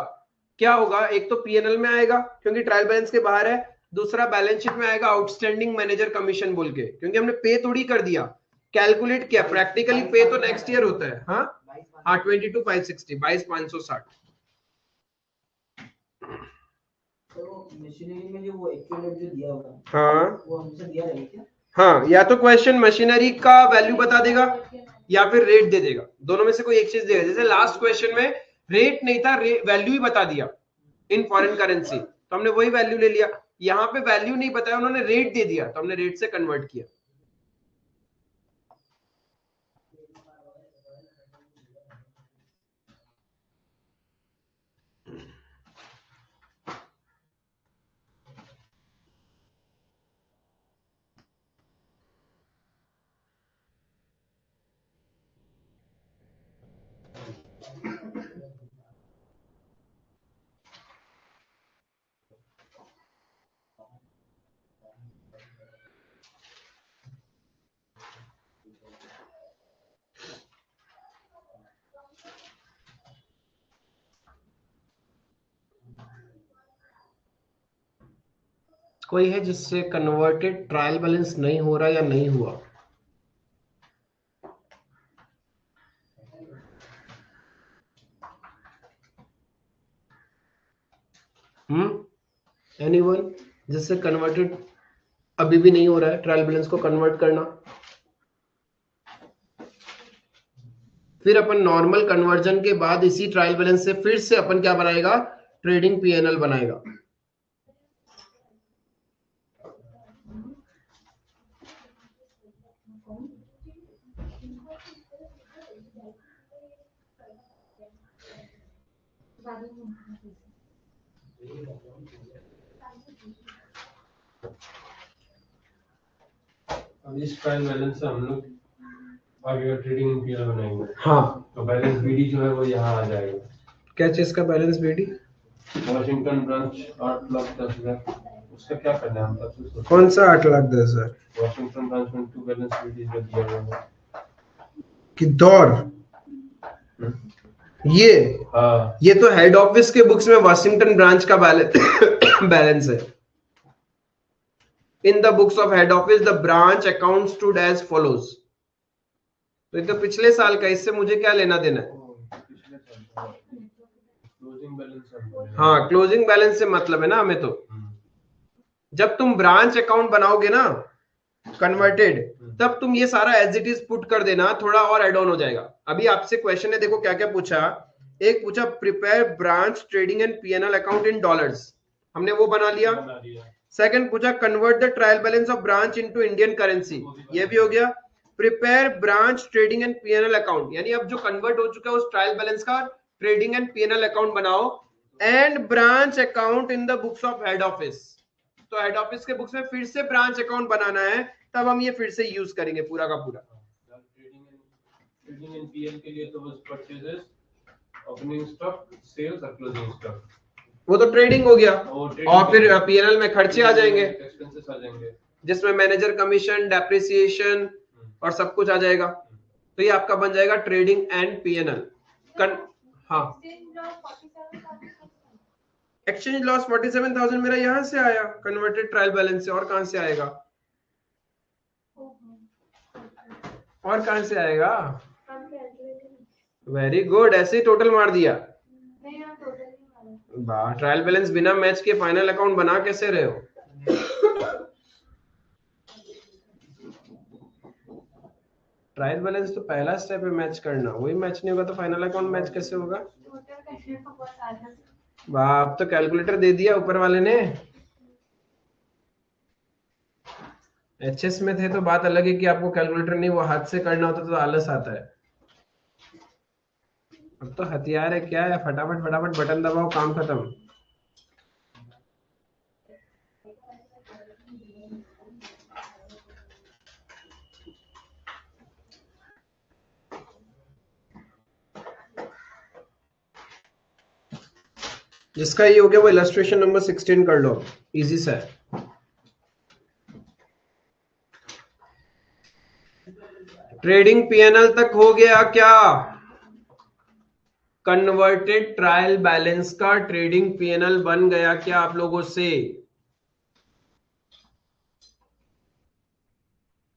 S1: क्या होगा, एक तो पीएनएल में आएगा क्योंकि ट्रायल बैलेंस के बाहर है, दूसरा बैलेंस शीट में आएगा आउटस्टैंडिंग मैनेजर कमीशन बोल के, क्योंकि हमने पे थोड़ी कर दिया, कैलकुलेट किया। प्रैक्टिकली पे तो नेक्स्ट ईयर होता है। हाँ हाँ, 22,560, 22,560।
S3: तो मशीनरी में जो वो एक्चुअल रेट जो दिया हुआ
S1: हाँ
S3: वो हमसे दिया रहेगा क्या?
S1: हाँ, या तो क्वेश्चन मशीनरी का वैल्यू बता देगा या फिर रेट दे देगा, दोनों में से कोई एक चीज देगा। जैसे लास्ट क्वेश्चन में रेट नहीं था, वैल्यू ही बता दिया इन फॉरेन करेंसी, तो हमने वही वैल्यू ले लिया। यहाँ पे वैल्यू नहीं बताया, उन्होंने रेट दे दिया, तो हमने रेट से कन्वर्ट किया। कोई है जिससे कन्वर्टेड ट्रायल बैलेंस नहीं हो रहा या नहीं हुआ? एनीवन जिससे कन्वर्टेड अभी भी नहीं हो रहा है ट्रायल बैलेंस को कन्वर्ट करना? फिर अपन नॉर्मल कन्वर्जन के बाद इसी ट्रायल बैलेंस से फिर से अपन क्या बनाएगा? ट्रेडिंग पीएनएल बनाएगा।
S2: अब इस ट्रायल बैलेंस से हम लोग आगे ट्रेडिंग पीएल बनाएंगे।
S1: हाँ,
S2: तो बैलेंस बीडी जो है वो यहाँ आ जाएगा।
S1: क्या चीज का बैलेंस बीडी?
S2: वॉशिंगटन ब्रांच 8,10,000, उसका क्या करना है हम तब से सोचो।
S1: कौन सा 8,10,000?
S2: वॉशिंगटन ब्रांच में 2 बैलेंस बीडी जो दिया हुआ है
S1: कि दौर ये
S2: हाँ
S1: ये तो हेड ऑफिस के बुक्स में वॉशिंगटन ब्रांच का बैलेंस है। In the books of head office the branch account stood as follows. तो ये तो पिछले साल का, इससे मुझे क्या लेना देना है?
S2: Closing balance.
S1: हाँ, क्लोजिंग बैलेंस से मतलब है ना हमें। तो जब तुम ब्रांच अकाउंट बनाओगे ना कन्वर्टेड, तब तुम ये सारा एज इट इज पुट कर देना, थोड़ा और एड ऑन हो जाएगा। अभी आपसे क्वेश्चन है, देखो क्या क्या पूछा। एक पूछा prepare branch trading and PNL account in dollars, हमने वो बना लिया। सेकंड पूछा convert the trial balance of branch into Indian currency, ये भी हो गया। Prepare branch trading and PNL account, यानी अब जो कन्वर्ट हो चुका है उस ट्रायल बैलेंस का ट्रेडिंग एंड पीएनएल अकाउंट बनाओ। And branch account in the books of head office, तो हेड ऑफिस के बुक्स में फिर से ब्रांच अकाउंट बनाना है, तब हम ये फिर से यूज करेंगे पूरा का पूरा।
S2: ट्रेडिंग एंड पीएल के लिए तो बस परचेजेस, ओपनिंग स्टॉक, सेल्स और क्लोजिंग स्टॉक,
S1: वो तो ट्रेडिंग हो गया। और फिर पीएनएल में खर्चे आ जाएंगे,
S2: एक्सपेंसेस आ जाएंगे,
S1: जिसमें मैनेजर कमीशन, डेप्रिसिएशन और सब कुछ आ जाएगा। तो ये आपका बन जाएगा ट्रेडिंग एंड पीएनएल। हाँ, एक्सचेंज लॉस 47,000 मेरा यहाँ से आया कन्वर्टेड ट्रायल बैलेंस से, और कहां से आएगा? और कहां से आएगा? वेरी गुड, ऐसे ही टोटल मार दिया। वाह, ट्रायल बैलेंस बिना मैच के फाइनल अकाउंट बना कैसे रहे हो? ट्रायल बैलेंस तो पहला स्टेप है मैच करना, वही मैच नहीं होगा तो फाइनल अकाउंट मैच कैसे होगा? वाह, अब तो कैलकुलेटर दे दिया ऊपर वाले ने। एचएस में थे तो बात अलग है कि आपको कैलकुलेटर नहीं, वो हाथ से करना होता तो आलस आता है। अब तो हथियार है, क्या है, फटाफट फटाफट बटन दबाओ, काम खत्म। जिसका ये हो गया वो इलस्ट्रेशन नंबर 16 कर लो, इजी सा है। ट्रेडिंग पीएनएल तक हो गया क्या? कन्वर्टेड ट्रायल बैलेंस का ट्रेडिंग पीएनएल बन गया क्या आप लोगों से?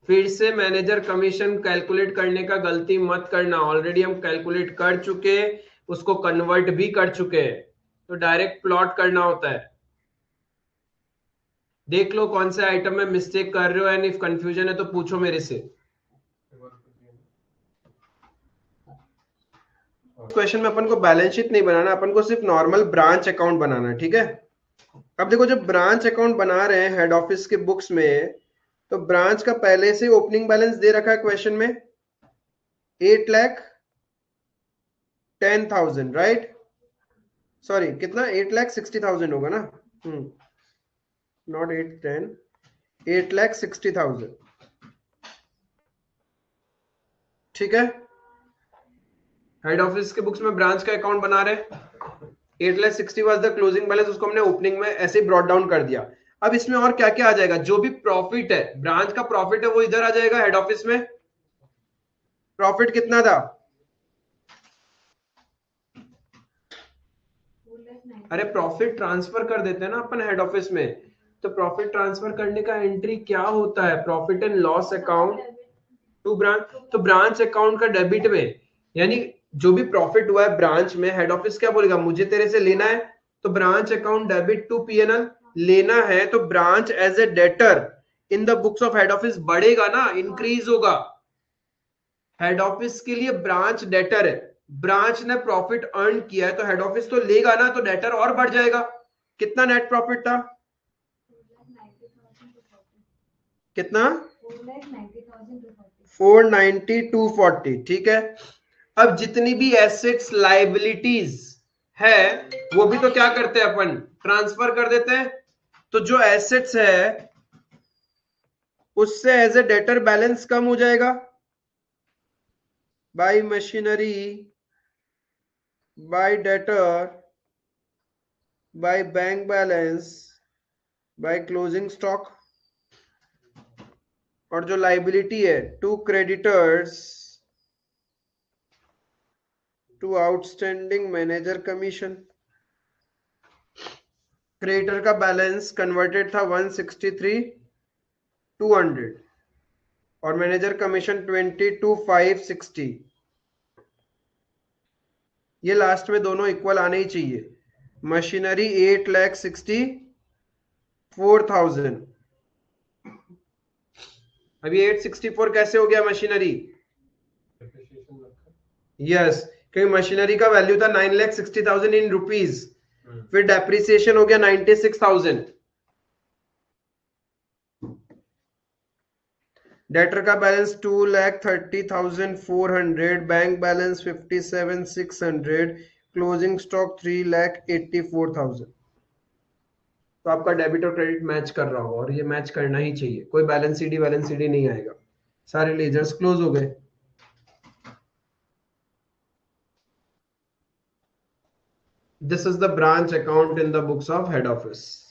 S1: फिर से मैनेजर कमीशन कैलकुलेट करने का गलती मत करना, ऑलरेडी हम कैलकुलेट कर चुके, उसको कन्वर्ट भी कर चुके हैं, तो डायरेक्ट प्लॉट करना होता है। देख लो कौन से आइटम में मिस्टेक कर रहे हो, एंड इफ कंफ्यूजन है तो पूछो मेरे से। क्वेश्चन में अपन को बैलेंस शीट नहीं बनाना, अपन को सिर्फ नॉर्मल ब्रांच अकाउंट बनाना है, ठीक है। अब देखो जब ब्रांच अकाउंट बना रहे हैं हेड ऑफिस के बुक्स में, तो ब्रांच का पहले से ओपनिंग बैलेंस दे रखा है क्वेश्चन में 8,10,000, राइट? सॉरी कितना, 8,60,000 होगा ना, नॉट 8,10, 8,60,000, ठीक है। हेड ऑफिस के बुक्स में ब्रांच का अकाउंट बना रहे, 8,60,000 वाज द क्लोजिंग बैलेंस, उसको हमने ओपनिंग में ऐसे ही ब्रॉट डाउन कर दिया। अब इसमें और क्या क्या आ जाएगा? जो भी प्रॉफिट है, ब्रांच का प्रॉफिट है, वो इधर आ जाएगा हेड ऑफिस में। प्रॉफिट कितना था? अरे प्रॉफिट ट्रांसफर कर देते हैं ना अपन हेड ऑफिस में, तो प्रॉफिट ट्रांसफर करने का एंट्री क्या होता है? Profit and loss account to branch. तो ब्रांच अकाउंट का डेबिट में, यानी जो भी प्रॉफिट हुआ है ब्रांच में, हेड ऑफिस क्या बोलेगा? मुझे तेरे से लेना है, तो branch account debit to PNL. लेना है तो branch as a debtor in the books of head office बढ़ेगा ना, इंक्रीज होगा। हेड ऑफिस के लिए ब्रांच डेटर है, ब्रांच ने प्रॉफिट अर्न किया है तो हेड ऑफिस तो लेगा ना, तो डेटर और बढ़ जाएगा। कितना नेट प्रॉफिट था? कितना? 490,240। ठीक है। अब जितनी भी एसेट्स लाइबिलिटीज है वो भी तो क्या करते हैं अपन? ट्रांसफर कर देते हैं। तो जो एसेट्स है उससे एज ए डेटर बैलेंस कम हो जाएगा by machinery, by debtor, by bank balance, by closing stock. और जो लाइबिलिटी है to creditors, to outstanding manager commission. Creditor का बैलेंस कन्वर्टेड था 163,200 और मैनेजर कमीशन 22,560। ये लास्ट में दोनों इक्वल आने ही चाहिए। मशीनरी 8,64,000। अभी 864 कैसे हो गया मशीनरी? यस, क्योंकि मशीनरी का वैल्यू था 9,60,000 इन रुपीज, फिर डेप्रिसिएशन हो गया 96,000। डेटर का balance 2,30,400, bank balance 57,600, closing stock 3,84,000। तो आपका डेबिट और क्रेडिट मैच कर रहा होगा, और ये मैच करना ही चाहिए। कोई बैलेंस सीडी नहीं आएगा। सारे लेजर्स क्लोज हो गए। This is the branch account in the books of head office.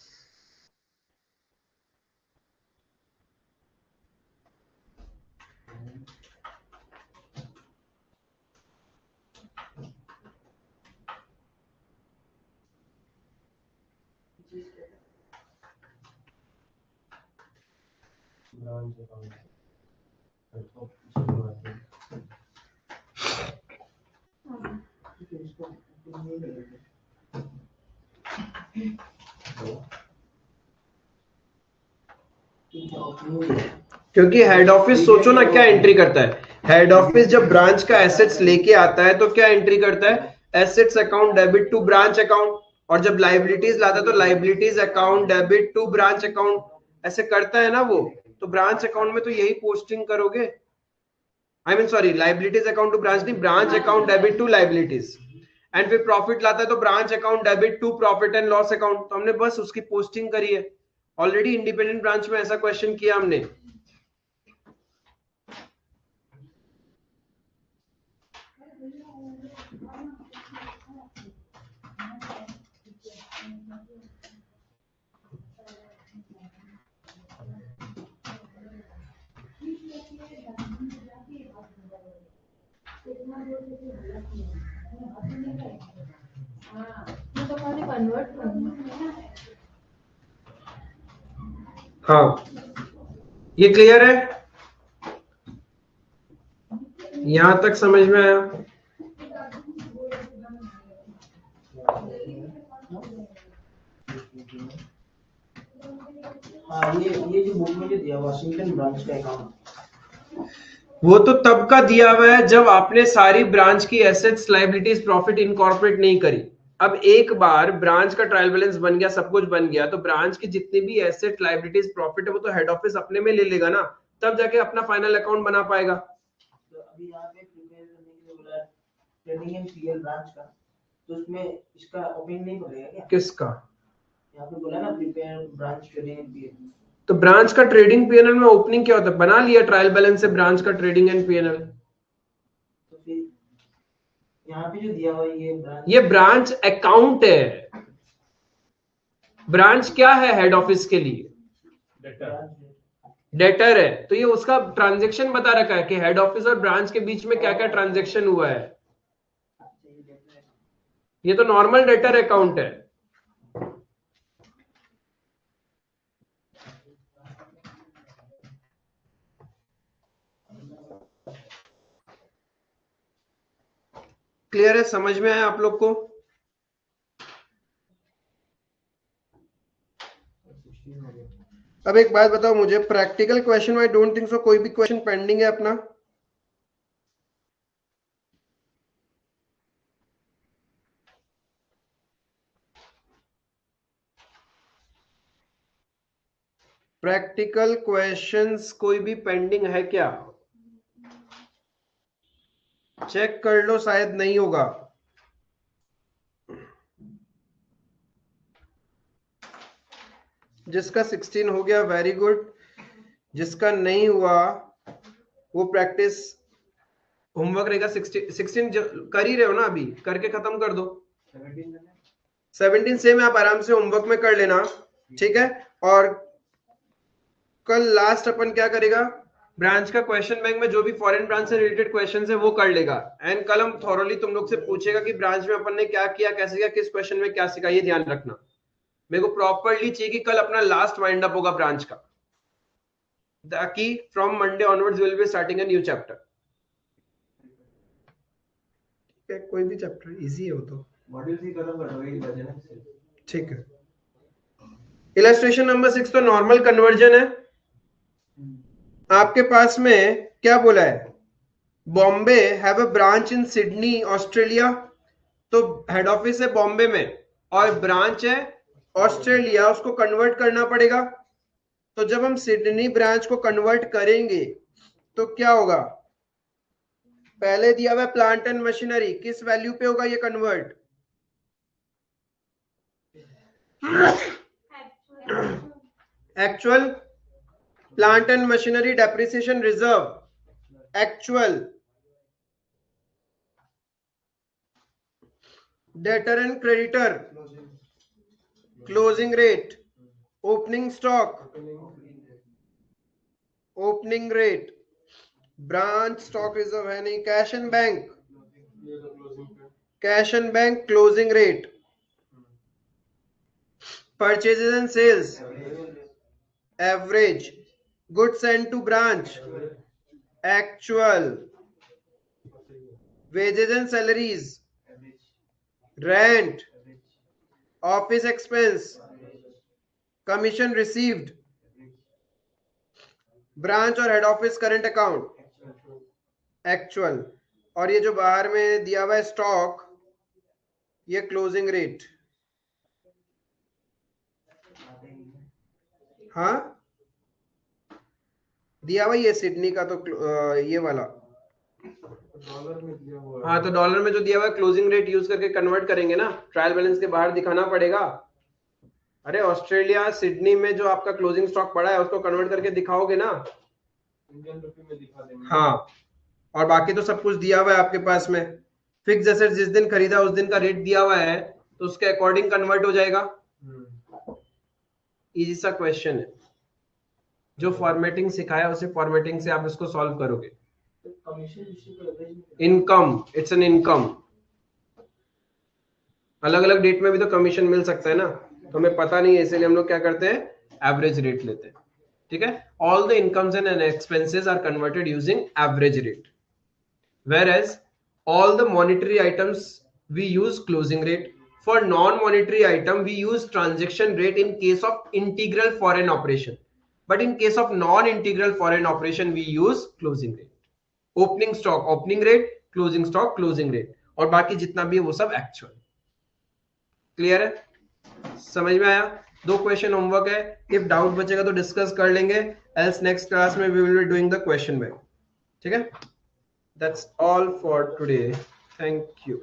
S1: क्योंकि हेड ऑफिस सोचो ना क्या एंट्री करता है। हेड ऑफिस जब ब्रांच का एसेट्स लेके आता है तो क्या एंट्री करता है? Assets account debit to branch account. और जब लाइबिलिटीज लाता है तो liabilities account debit to branch account, ऐसे करता है ना वो। तो ब्रांच अकाउंट में तो यही पोस्टिंग करोगे। I mean sorry, liabilities account to branch नहीं, branch account debit to liabilities. And फिर प्रॉफिट लाता है तो branch account debit to profit and loss account. तो हमने बस उसकी पोस्टिंग करी है। ऑलरेडी इंडिपेंडेंट ब्रांच में ऐसा क्वेश्चन किया हमने। हाँ, ये क्लियर है? यहां तक समझ में आया?
S3: ये जो बुक में जो दिया वाशिंगटन ब्रांच का अकाउंट,
S1: वो तो तब का दिया हुआ है जब आपने सारी ब्रांच की एसेट्स लायबिलिटीज प्रॉफिट इनकॉर्पोरेट नहीं करी। अब एक बार ब्रांच का ट्रायल बैलेंस बन गया, सब कुछ बन गया, तो ब्रांच की जितनी भी एसेट लायबिलिटीज प्रॉफिट है वो तो हेड ऑफिस अपने में ले लेगा ना, तब जाके अपना फाइनल अकाउंट बना पाएगा।
S3: तो अभी यहाँ पे प्रिपेयर करने के लिए बोला ट्रेडिंग एंड पीएल ब्रांच का, तो उसमें इसका ओपनिंग नहीं पड़ेगा क्या?
S1: किसका?
S3: यहाँ पे बोला ना prepare branch trading and PL.
S1: तो ब्रांच का ट्रेडिंग पीएनएल में ओपनिंग क्या होता है? बना लिया ट्रायल बैलेंस से ब्रांच का ट्रेडिंग एंड पीएनएल।
S3: तो फिर यहाँ पे जो दिया हुआ
S1: ये ब्रांच अकाउंट है। ब्रांच क्या है हेड ऑफिस के लिए? डेटर है। तो ये उसका ट्रांजैक्शन बता रखा है कि हेड ऑफिस और ब्रांच के बीच में क्या क्या ट्रांजैक्शन हुआ है। ये तो नॉर्मल डेटर अकाउंट है। क्लियर है, समझ में आया आप लोग को? अब एक बात बताओ मुझे, practical question I don't think so कोई भी क्वेश्चन पेंडिंग है अपना? प्रैक्टिकल क्वेश्चंस कोई भी पेंडिंग है क्या? चेक कर लो, शायद नहीं होगा। जिसका 16 हो गया वेरी गुड, जिसका नहीं हुआ वो प्रैक्टिस होमवर्क रहेगा। 16 कर ही रहे हो ना, अभी करके खत्म कर दो। 17 से में आप आराम से होमवर्क में कर लेना, ठीक है। और कल लास्ट अपन क्या करेगा, ब्रांच का क्वेश्चन बैंक में जो भी फॉरेन ब्रांच से रिलेटेड क्वेश्चन है वो कर लेगा। एंड कल हम थॉरोली तुम लोग से पूछेगा कि ब्रांच में अपन ने क्या किया, कैसे किया, किस क्वेश्चन में क्या सीखा, ये ध्यान रखना। मेरे को प्रॉपरली चाहिए कि कल अपना लास्ट वाइंड अप होगा ब्रांच का, ताकि from Monday onwards will be starting a new chapter. ठीक है, कोई भी चैप्टर इजी है वो तो।
S3: मॉड्यूल 3 खत्म कर दो, एक बजे ना।
S1: ठीक है। इलस्ट्रेशन नंबर 6 तो नॉर्मल कन्वर्जन है। आपके पास में क्या बोला है, Bombay have a branch in Sydney Australia. तो हेड ऑफिस है बॉम्बे में और ब्रांच है ऑस्ट्रेलिया, उसको कन्वर्ट करना पड़ेगा। तो जब हम सिडनी ब्रांच को कन्वर्ट करेंगे तो क्या होगा, पहले दिया हुआ प्लांट एंड मशीनरी, किस वैल्यू पे होगा ये convert? Actual plant and machinery depreciation reserve actual, debtor and creditor closing rate, opening stock opening rate, branch stock reserve है नहीं, cash and bank cash and bank closing rate, purchases and sales average, goods sent to branch actual, wages and salaries, rent, office expense, commission received, branch और head office current account actual, और ये जो बाहर में दिया हुआ है stock, ये क्लोजिंग रेट। हाँ दिया हुआ ये सिडनी का, तो ये वाला
S2: डॉलर में दिया हुआ है।
S1: हाँ, तो डॉलर में जो दिया हुआ है क्लोजिंग रेट यूज करके कन्वर्ट करेंगे ना, ट्रायल बैलेंस के बाहर दिखाना पड़ेगा। अरे ऑस्ट्रेलिया सिडनी में जो आपका क्लोजिंग स्टॉक पड़ा है उसको कन्वर्ट करके दिखाओगे ना।
S2: इंडियन रुपये में दिखा देंगे।
S1: हाँ, और बाकी तो सब कुछ दिया हुआ है आपके पास में। फिक्स एसेट जिस दिन खरीदा उस दिन का रेट दिया हुआ है, तो उसके अकॉर्डिंग कन्वर्ट हो जाएगा। इजी सा क्वेश्चन है, जो फॉर्मेटिंग सिखाया उसे फॉर्मेटिंग से आप इसको सॉल्व करोगे। Income, it's an income. अलग अलग डेट में भी तो कमीशन मिल सकता है ना, तो हमें पता नहीं है, इसलिए हम लोग क्या करते हैं, एवरेज रेट लेते हैं। ठीक है, all the incomes and expenses are converted using average rate, whereas all the monetary items we use closing rate. For non-monetary item we use transaction rate in case of integral foreign operation, but in case of non-integral foreign operation we use closing rate. Opening stock opening rate, closing stock closing rate, और बाकी जितना भी है वो सब actual. Clear है, समझ में आया? 2 क्वेश्चन होमवर्क है, इफ डाउट बचेगा तो डिस्कस कर लेंगे, एल्स नेक्स्ट क्लास में we will be doing the question bank. ठीक है, that's all for today. Thank you.